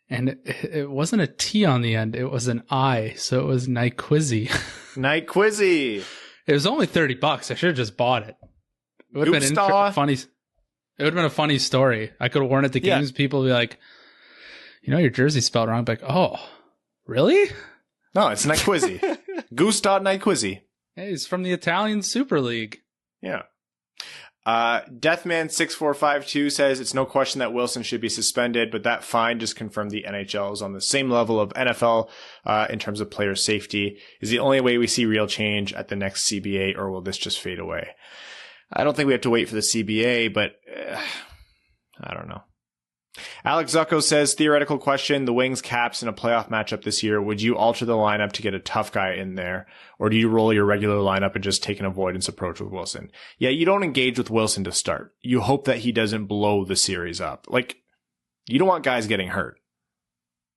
Speaker 4: and it wasn't a T on the end. It was an I. So it was Nyquizzy.
Speaker 2: Nyquizzy.
Speaker 4: It was only $30. I should have just bought it. It would have been funny. It would have been a funny story. I could have worn it to games. People would be like, your jersey's spelled wrong. I'd be like, oh, really?
Speaker 2: No, it's Nyquizzy. Gustav Nyquizzy.
Speaker 4: Hey, he's from the Italian Super League.
Speaker 2: Yeah. Deathman6452 says it's no question that Wilson should be suspended, but that fine just confirmed the NHL is on the same level of NFL in terms of player safety. Is the only way we see real change at the next CBA, or will this just fade away? I don't think we have to wait for the CBA, but I don't know. Alex Zucco says, theoretical question, the Wings Caps in a playoff matchup this year, would you alter the lineup to get a tough guy in there? Or do you roll your regular lineup and just take an avoidance approach with Wilson? Yeah, you don't engage with Wilson to start. You hope that he doesn't blow the series up. Like, you don't want guys getting hurt.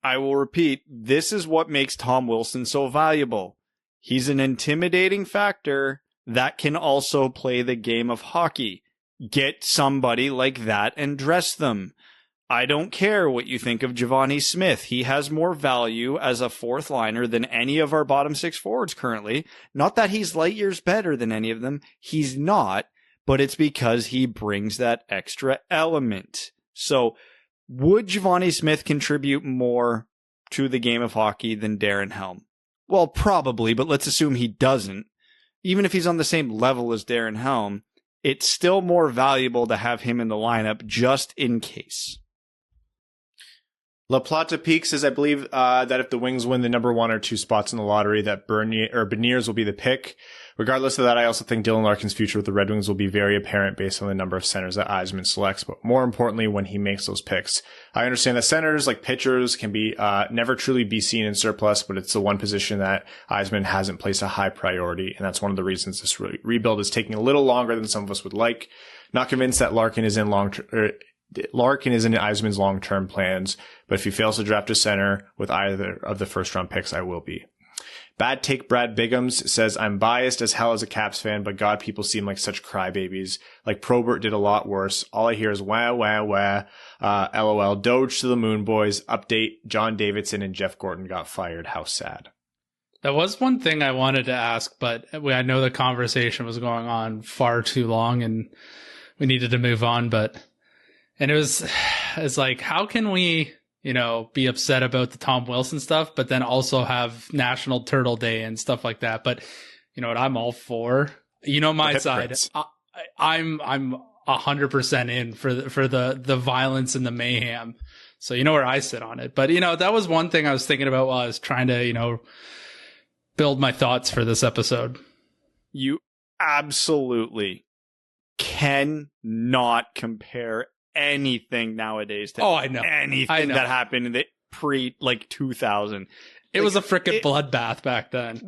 Speaker 3: I will repeat, this is what makes Tom Wilson so valuable. He's an intimidating factor that can also play the game of hockey. Get somebody like that and dress them. I don't care what you think of Giovanni Smith. He has more value as a fourth liner than any of our bottom six forwards currently. Not that he's light years better than any of them. He's not, but it's because he brings that extra element. So would Giovanni Smith contribute more to the game of hockey than Darren Helm? Well, probably, but let's assume he doesn't. Even if he's on the same level as Darren Helm, it's still more valuable to have him in the lineup just in case.
Speaker 2: La Plata Peak says, I believe that if the Wings win the number 1 or 2 spots in the lottery, that Beniers will be the pick. Regardless of that, I also think Dylan Larkin's future with the Red Wings will be very apparent based on the number of centers that Yzerman selects, but more importantly, when he makes those picks. I understand that centers, like pitchers, can be never truly be seen in surplus, but it's the one position that Yzerman hasn't placed a high priority, and that's one of the reasons this rebuild is taking a little longer than some of us would like. Not convinced that Larkin is in Yzerman's long-term plans, but if he fails to draft a center with either of the first-round picks, I will be. Bad Take Brad Biggums says, I'm biased as hell as a Caps fan, but God, people seem like such crybabies. Like Probert did a lot worse. All I hear is wah, wah, wah. LOL. Doge to the Moon Boys. Update. John Davidson and Jeff Gordon got fired. How sad.
Speaker 4: That was one thing I wanted to ask, but I know the conversation was going on far too long and we needed to move on, and it's like, how can we, be upset about the Tom Wilson stuff, but then also have National Turtle Day and stuff like that. But you know what I'm all for? My side. I'm 100% in for the violence and the mayhem. So you know where I sit on it. But that was one thing I was thinking about while I was trying to, build my thoughts for this episode.
Speaker 3: You absolutely cannot compare anything nowadays to anything that happened in the pre-2000.
Speaker 4: It was a freaking bloodbath back then.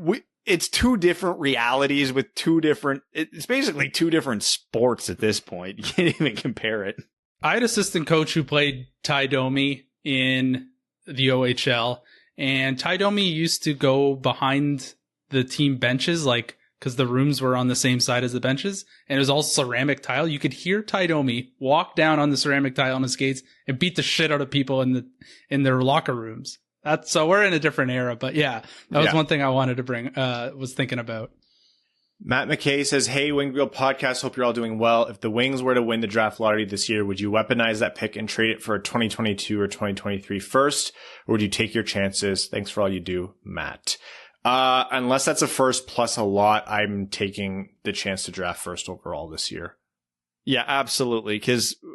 Speaker 3: It's two different realities with it's basically two different sports at this point. You can't even compare it.
Speaker 4: I had an assistant coach who played Ty Domi in the OHL, and Ty Domi used to go behind the team benches, because the rooms were on the same side as the benches, and it was all ceramic tile. You could hear Ty Domi walk down on the ceramic tile on his skates and beat the shit out of people in their locker rooms. So we're in a different era, but yeah, that was one thing I wanted to bring, was thinking about.
Speaker 2: Matt McKay says, hey, Winged Podcast, hope you're all doing well. If the Wings were to win the draft lottery this year, would you weaponize that pick and trade it for a 2022 or 2023 first, or would you take your chances? Thanks for all you do, Matt. Unless that's a first plus a lot, I'm taking the chance to draft first overall this year.
Speaker 3: Yeah, absolutely.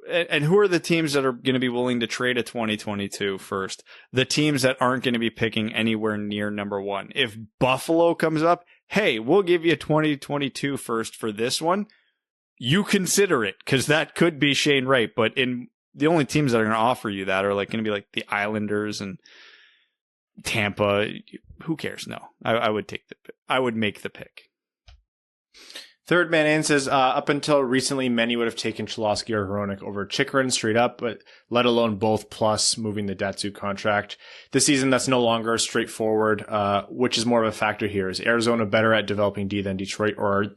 Speaker 3: And who are the teams that are going to be willing to trade a 2022 first? The teams that aren't going to be picking anywhere near number 1. If Buffalo comes up, hey, we'll give you a 2022 first for this one. You consider it, because that could be Shane Wright. But the only teams that are going to offer you that are going to be like the Islanders and Tampa, who cares? No, I would make the pick.
Speaker 2: Third man in says, up until recently, many would have taken Cholowski or Hronek over Chychrun straight up, but let alone both plus moving the Datsu contract. This season, that's no longer straightforward. Which is more of a factor here? Is Arizona better at developing D than Detroit, or are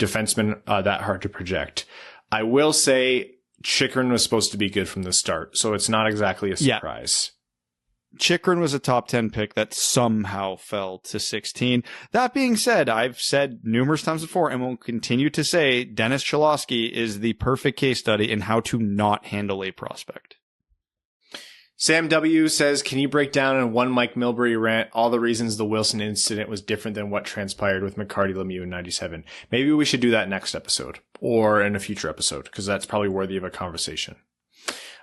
Speaker 2: defensemen that hard to project? I will say Chychrun was supposed to be good from the start, so it's not exactly a surprise.
Speaker 3: Chychrun was a top 10 pick that somehow fell to 16. That being said, I've said numerous times before and will continue to say Dennis Cholowski is the perfect case study in how to not handle a prospect.
Speaker 2: Sam W says, can you break down in one Mike Milbury rant all the reasons the Wilson incident was different than what transpired with McCarty Lemieux in 97? Maybe we should do that next episode or in a future episode, because that's probably worthy of a conversation.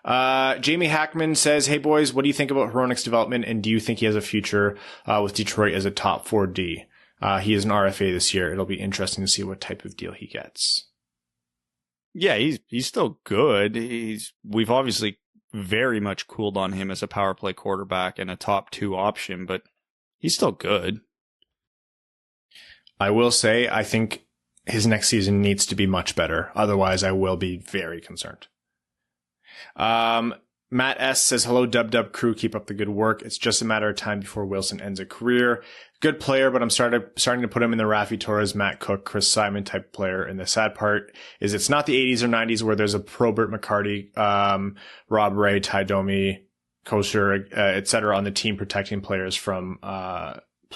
Speaker 2: Jamie Hackman says, hey boys, what do you think about Hronek's development, and do you think he has a future with Detroit as a top 4D? He is an RFA this year. It'll be interesting to see what type of deal he gets.
Speaker 3: Yeah, he's still good. We've obviously very much cooled on him as a power play quarterback and a top 2 option, but he's still good. I will say, I think his next season needs to be much better. Otherwise, I will be very concerned.
Speaker 2: Matt S says, hello, Dub crew. Keep up the good work. It's just a matter of time before Wilson ends a career. Good player, but I'm starting to put him in the Rafi Torres, Matt Cook, Chris Simon type player. And the sad part is it's not the 80s or 90s where there's a Probert McCarty, Rob Ray, Ty Domi, Kosher, etc. on the team protecting players from,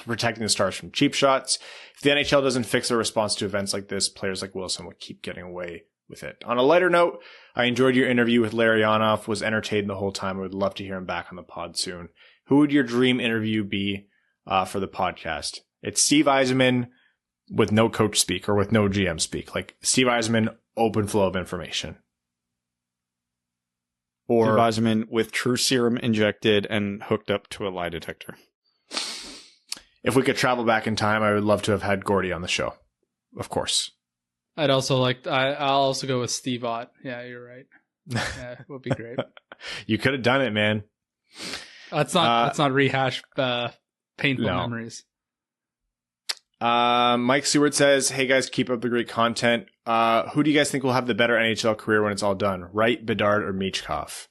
Speaker 2: protecting the stars from cheap shots. If the NHL doesn't fix their response to events like this, players like Wilson will keep getting away with it. On a lighter note, I enjoyed your interview with Larry Onoff, was entertained the whole time. I would love to hear him back on the pod soon. Who would your dream interview be for the podcast? It's Steve Yzerman with no coach speak or with no GM speak. Like Steve Yzerman, open flow of information. Or
Speaker 3: Steve Yzerman with true serum injected and hooked up to a lie detector.
Speaker 2: If we could travel back in time, I would love to have had Gordy on the show. Of course.
Speaker 4: I'll also go with Steve Ott. Yeah, you're right. Yeah, it would be great.
Speaker 2: You could have done it, man.
Speaker 4: Let's not rehash painful memories.
Speaker 2: Mike Seward says, hey guys, keep up the great content. Who do you guys think will have the better NHL career when it's all done? Wright, Bedard, or Michkov?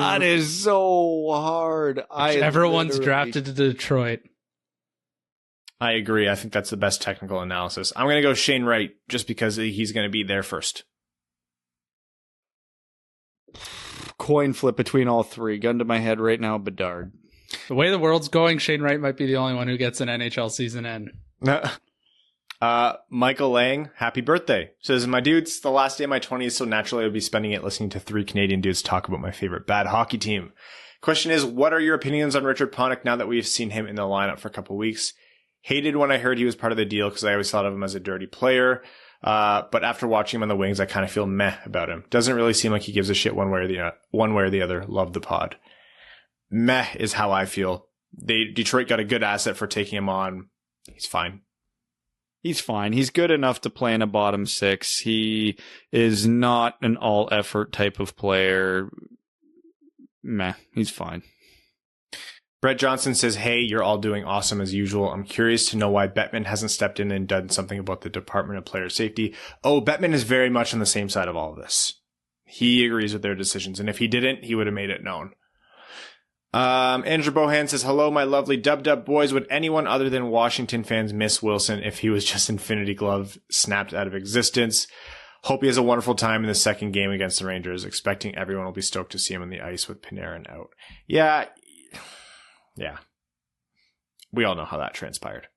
Speaker 3: That is so hard.
Speaker 4: Everyone's drafted to Detroit.
Speaker 2: I agree. I think that's the best technical analysis. I'm going to go Shane Wright just because he's going to be there first.
Speaker 3: Coin flip between all three. Gun to my head right now, Bedard.
Speaker 4: The way the world's going, Shane Wright might be the only one who gets an NHL season end.
Speaker 2: Michael Lang, happy birthday. Says, my dudes, the last day of my 20s, so naturally I would be spending it listening to 3 Canadian dudes talk about my favorite bad hockey team. Question is, what are your opinions on Richard Panik now that we've seen him in the lineup for a couple weeks? Hated when I heard he was part of the deal because I always thought of him as a dirty player. But after watching him on the wings, I kind of feel meh about him. Doesn't really seem like he gives a shit one way or the other. Love the pod. Meh is how I feel. Detroit got a good asset for taking him on. He's fine.
Speaker 3: He's fine. He's good enough to play in a bottom 6. He is not an all-effort type of player. Meh. He's fine.
Speaker 2: Brett Johnson says, hey, you're all doing awesome as usual. I'm curious to know why Bettman hasn't stepped in and done something about the Department of Player Safety. Oh, Bettman is very much on the same side of all of this. He agrees with their decisions, and if he didn't, he would have made it known. Andrew Bohan says, hello, my lovely Dub boys. Would anyone other than Washington fans miss Wilson if he was just Infinity Glove snapped out of existence? Hope he has a wonderful time in the second game against the Rangers. Expecting everyone will be stoked to see him on the ice with Panarin out. Yeah. We all know how that transpired.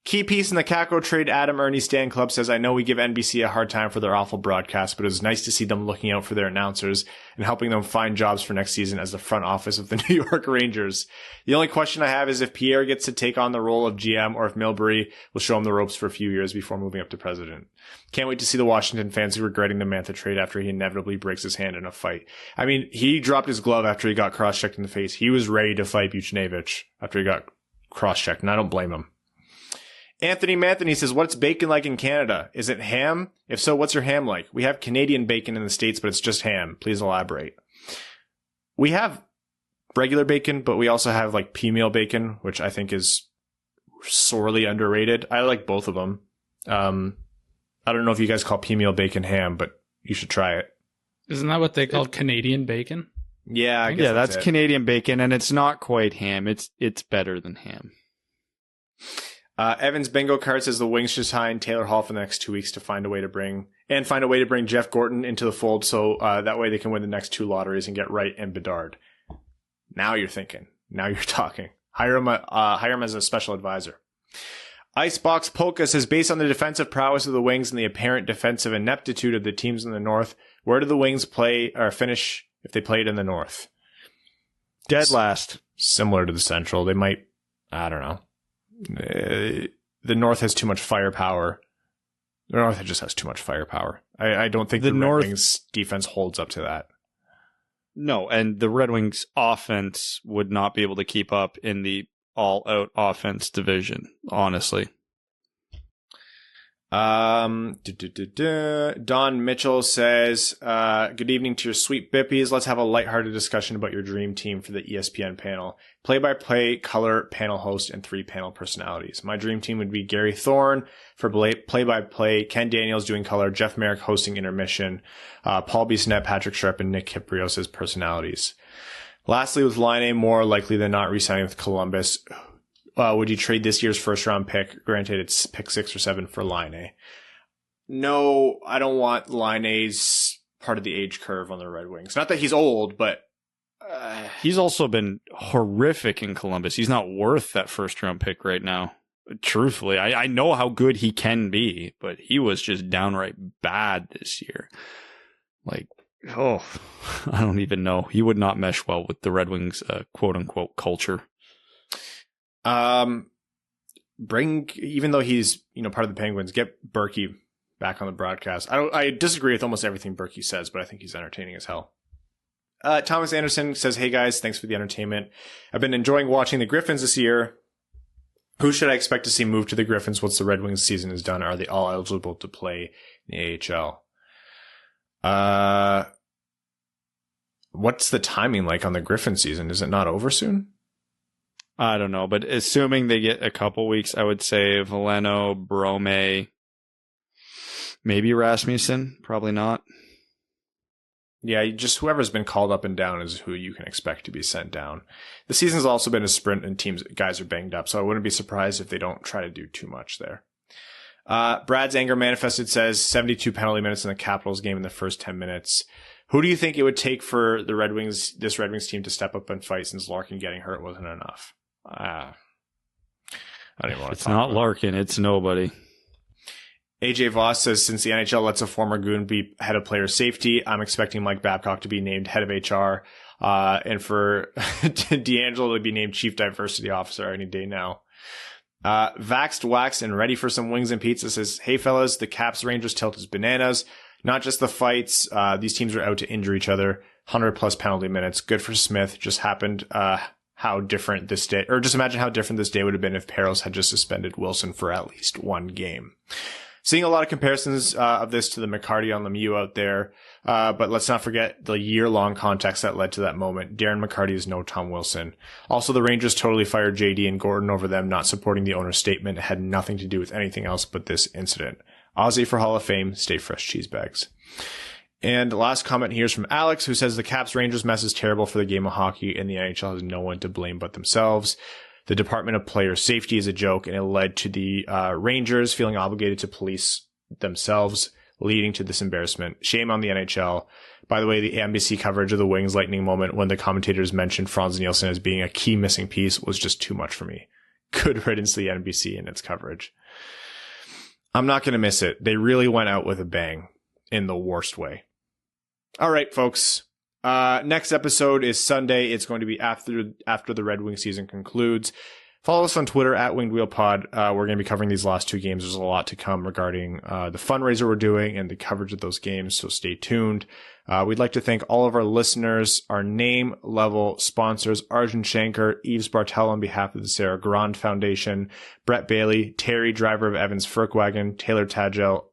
Speaker 2: Key piece in the Kako trade, Adam Ernie Stan Club says, I know we give NBC a hard time for their awful broadcast, but it was nice to see them looking out for their announcers and helping them find jobs for next season as the front office of the New York Rangers. The only question I have is if Pierre gets to take on the role of GM or if Milbury will show him the ropes for a few years before moving up to president. Can't wait to see the Washington fans regretting the Mantha trade after he inevitably breaks his hand in a fight. I mean, he dropped his glove after he got cross-checked in the face. He was ready to fight Buchnevich after he got cross-checked, and I don't blame him. Anthony Manthony says, what's bacon like in Canada? Is it ham? If so, what's your ham like? We have Canadian bacon in the States, but it's just ham. Please elaborate. we have regular bacon, but we also have like pea meal bacon, which I think is sorely underrated. I like both of them. I don't know if you guys call pea meal bacon ham, but you should try it.
Speaker 4: Isn't that what they call Canadian bacon?
Speaker 2: Yeah, I guess
Speaker 3: that's Canadian bacon, and it's not quite ham. It's better than ham.
Speaker 2: Evan's bingo card says the Wings should sign Taylor Hall for the next 2 weeks to find a way to bring Jeff Gorton into the fold, so that way they can win the next 2 lotteries and get Wright and Bedard. Now you're thinking. Now you're talking. Hire him as a special advisor. Icebox Polka says, based on the defensive prowess of the Wings and the apparent defensive ineptitude of the teams in the North, where do the Wings play or finish if they played in the North?
Speaker 3: Dead last.
Speaker 2: Similar to the Central. They might, I don't know. The North has too much firepower. The North just has too much firepower. I don't think the Red Wings defense holds up to that.
Speaker 3: No, and the Red Wings offense would not be able to keep up in the all-out offense division, honestly.
Speaker 2: Don Mitchell says, good evening to your sweet Bippies. Let's have a lighthearted discussion about your dream team for the ESPN panel. Play-by-play, color, panel host, and 3 panel personalities. My dream team would be Gary Thorne for play-by-play, Ken Daniels doing color, Jeff Merrick hosting intermission, Paul Bissonnette, Patrick Sharp, and Nick Kiprios as personalities. Lastly, with Laine more likely than not re-signing with Columbus, would you trade this year's first-round pick, granted it's pick 6 or 7, for Laine? No, I don't want Laine's part of the age curve on the Red Wings. Not that he's old, but...
Speaker 3: he's also been horrific in Columbus. He's not worth that first-round pick right now. Truthfully, I know how good he can be, but he was just downright bad this year. Like, I don't even know. He would not mesh well with the Red Wings, quote-unquote, culture.
Speaker 2: Even though he's, part of the Penguins, get Berkey back on the broadcast. I disagree with almost everything Berkey says, but I think he's entertaining as hell. Thomas Anderson says, hey guys, thanks for the entertainment. I've been enjoying watching the Griffins this year. Who should I expect to see move to the Griffins once the Red Wings season is done? Are they all eligible to play in the AHL? What's the timing like on the Griffin season? Is it not over soon?
Speaker 3: I don't know, but assuming they get a couple weeks, I would say Veleno, Brome, maybe Rasmussen. Probably not.
Speaker 2: Yeah, just whoever's been called up and down is who you can expect to be sent down. The season's also been a sprint and guys are banged up, so I wouldn't be surprised if they don't try to do too much there. Brad's anger manifested says 72 penalty minutes in the Capitals game in the first 10 minutes. Who do you think it would take for this Red Wings team to step up and fight since Larkin getting hurt wasn't enough? I don't even want to
Speaker 3: It's not Larkin, it's nobody.
Speaker 2: AJ Voss says, since the NHL lets a former goon be head of player safety, I'm expecting Mike Babcock to be named head of HR, and for D'Angelo to be named chief diversity officer any day now. Vaxxed, waxed, and ready for some wings and pizza says, hey fellas, the Caps Rangers tilt is bananas. Not just the fights. These teams are out to injure each other. 100 plus penalty minutes. Good for Smith. Just happened, how different this day, or just imagine how different this day would have been if Parros had just suspended Wilson for at least 1 game. Seeing a lot of comparisons of this to the McCarty on Lemieux out there, but let's not forget the year-long context that led to that moment. Darren McCarty is no Tom Wilson. Also, the Rangers totally fired JD and Gordon over them not supporting the owner's statement. It had nothing to do with anything else but this incident. Aussie for Hall of Fame, stay fresh cheese bags. And the last comment here is from Alex, who says the Caps Rangers mess is terrible for the game of hockey, and the NHL has no one to blame but themselves. The Department of Player Safety is a joke, and it led to the Rangers feeling obligated to police themselves, leading to this embarrassment. Shame on the NHL. By the way, the NBC coverage of the Wings Lightning moment when the commentators mentioned Franz Nielsen as being a key missing piece was just too much for me. Good riddance to the NBC and its coverage. I'm not going to miss it. They really went out with a bang in the worst way. All right, folks. Next episode is Sunday. It's going to be after the Red Wing season concludes. Follow us on Twitter at Winged Wheel Pod. We're going to be covering these last 2 games. There's a lot to come regarding the fundraiser we're doing and the coverage of those games, so stay tuned. We'd like to thank all of our listeners, our name-level sponsors, Arjun Shankar, Yves Bartel on behalf of the Sarah Grand Foundation, Brett Bailey, Terry, driver of Evans Folkwagon, Taylor Tadgell,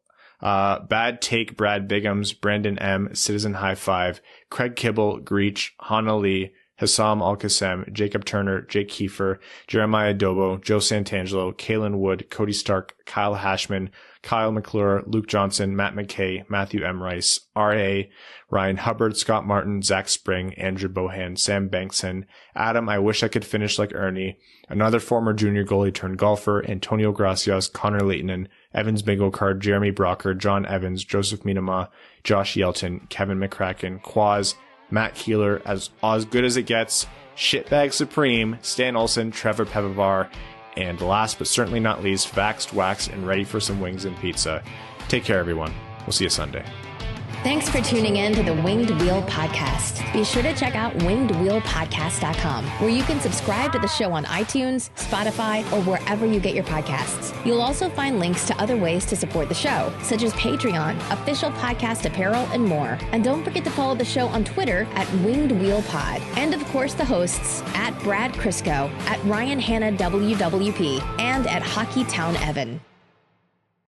Speaker 2: Bad Take, Brad Biggums, Brandon M, Citizen High Five, Craig Kibble, Greach, Hana Lee, Hassam Al-Qassem, Jacob Turner, Jake Kiefer, Jeremiah Dobo, Joe Santangelo, Kalen Wood, Cody Stark, Kyle Hashman, Kyle McClure, Luke Johnson, Matt McKay, Matthew M. Rice, R.A., Ryan Hubbard, Scott Martin, Zach Spring, Andrew Bohan, Sam Bankson, Adam, I Wish I Could Finish Like Ernie, another former junior goalie turned golfer, Antonio Gracias, Connor Leighton, Evans Bingo Card, Jeremy Brocker, John Evans, Joseph Minama, Josh Yelton, Kevin McCracken, Quaz, Matt Keeler, as good as it gets, Shitbag Supreme, Stan Olsen, Trevor Pevavar, and last but certainly not least, Vaxxed, Waxed, and ready for some wings and pizza. Take care, everyone. We'll see you Sunday.
Speaker 1: Thanks for tuning in to the Winged Wheel Podcast. Be sure to check out wingedwheelpodcast.com, where you can subscribe to the show on iTunes, Spotify, or wherever you get your podcasts. You'll also find links to other ways to support the show, such as Patreon, official podcast apparel, and more. And don't forget to follow the show on Twitter at Winged Wheel Pod. And of course, the hosts at Brad Crisco, at Ryan Hanna WWP, and at Hockey Town Evan.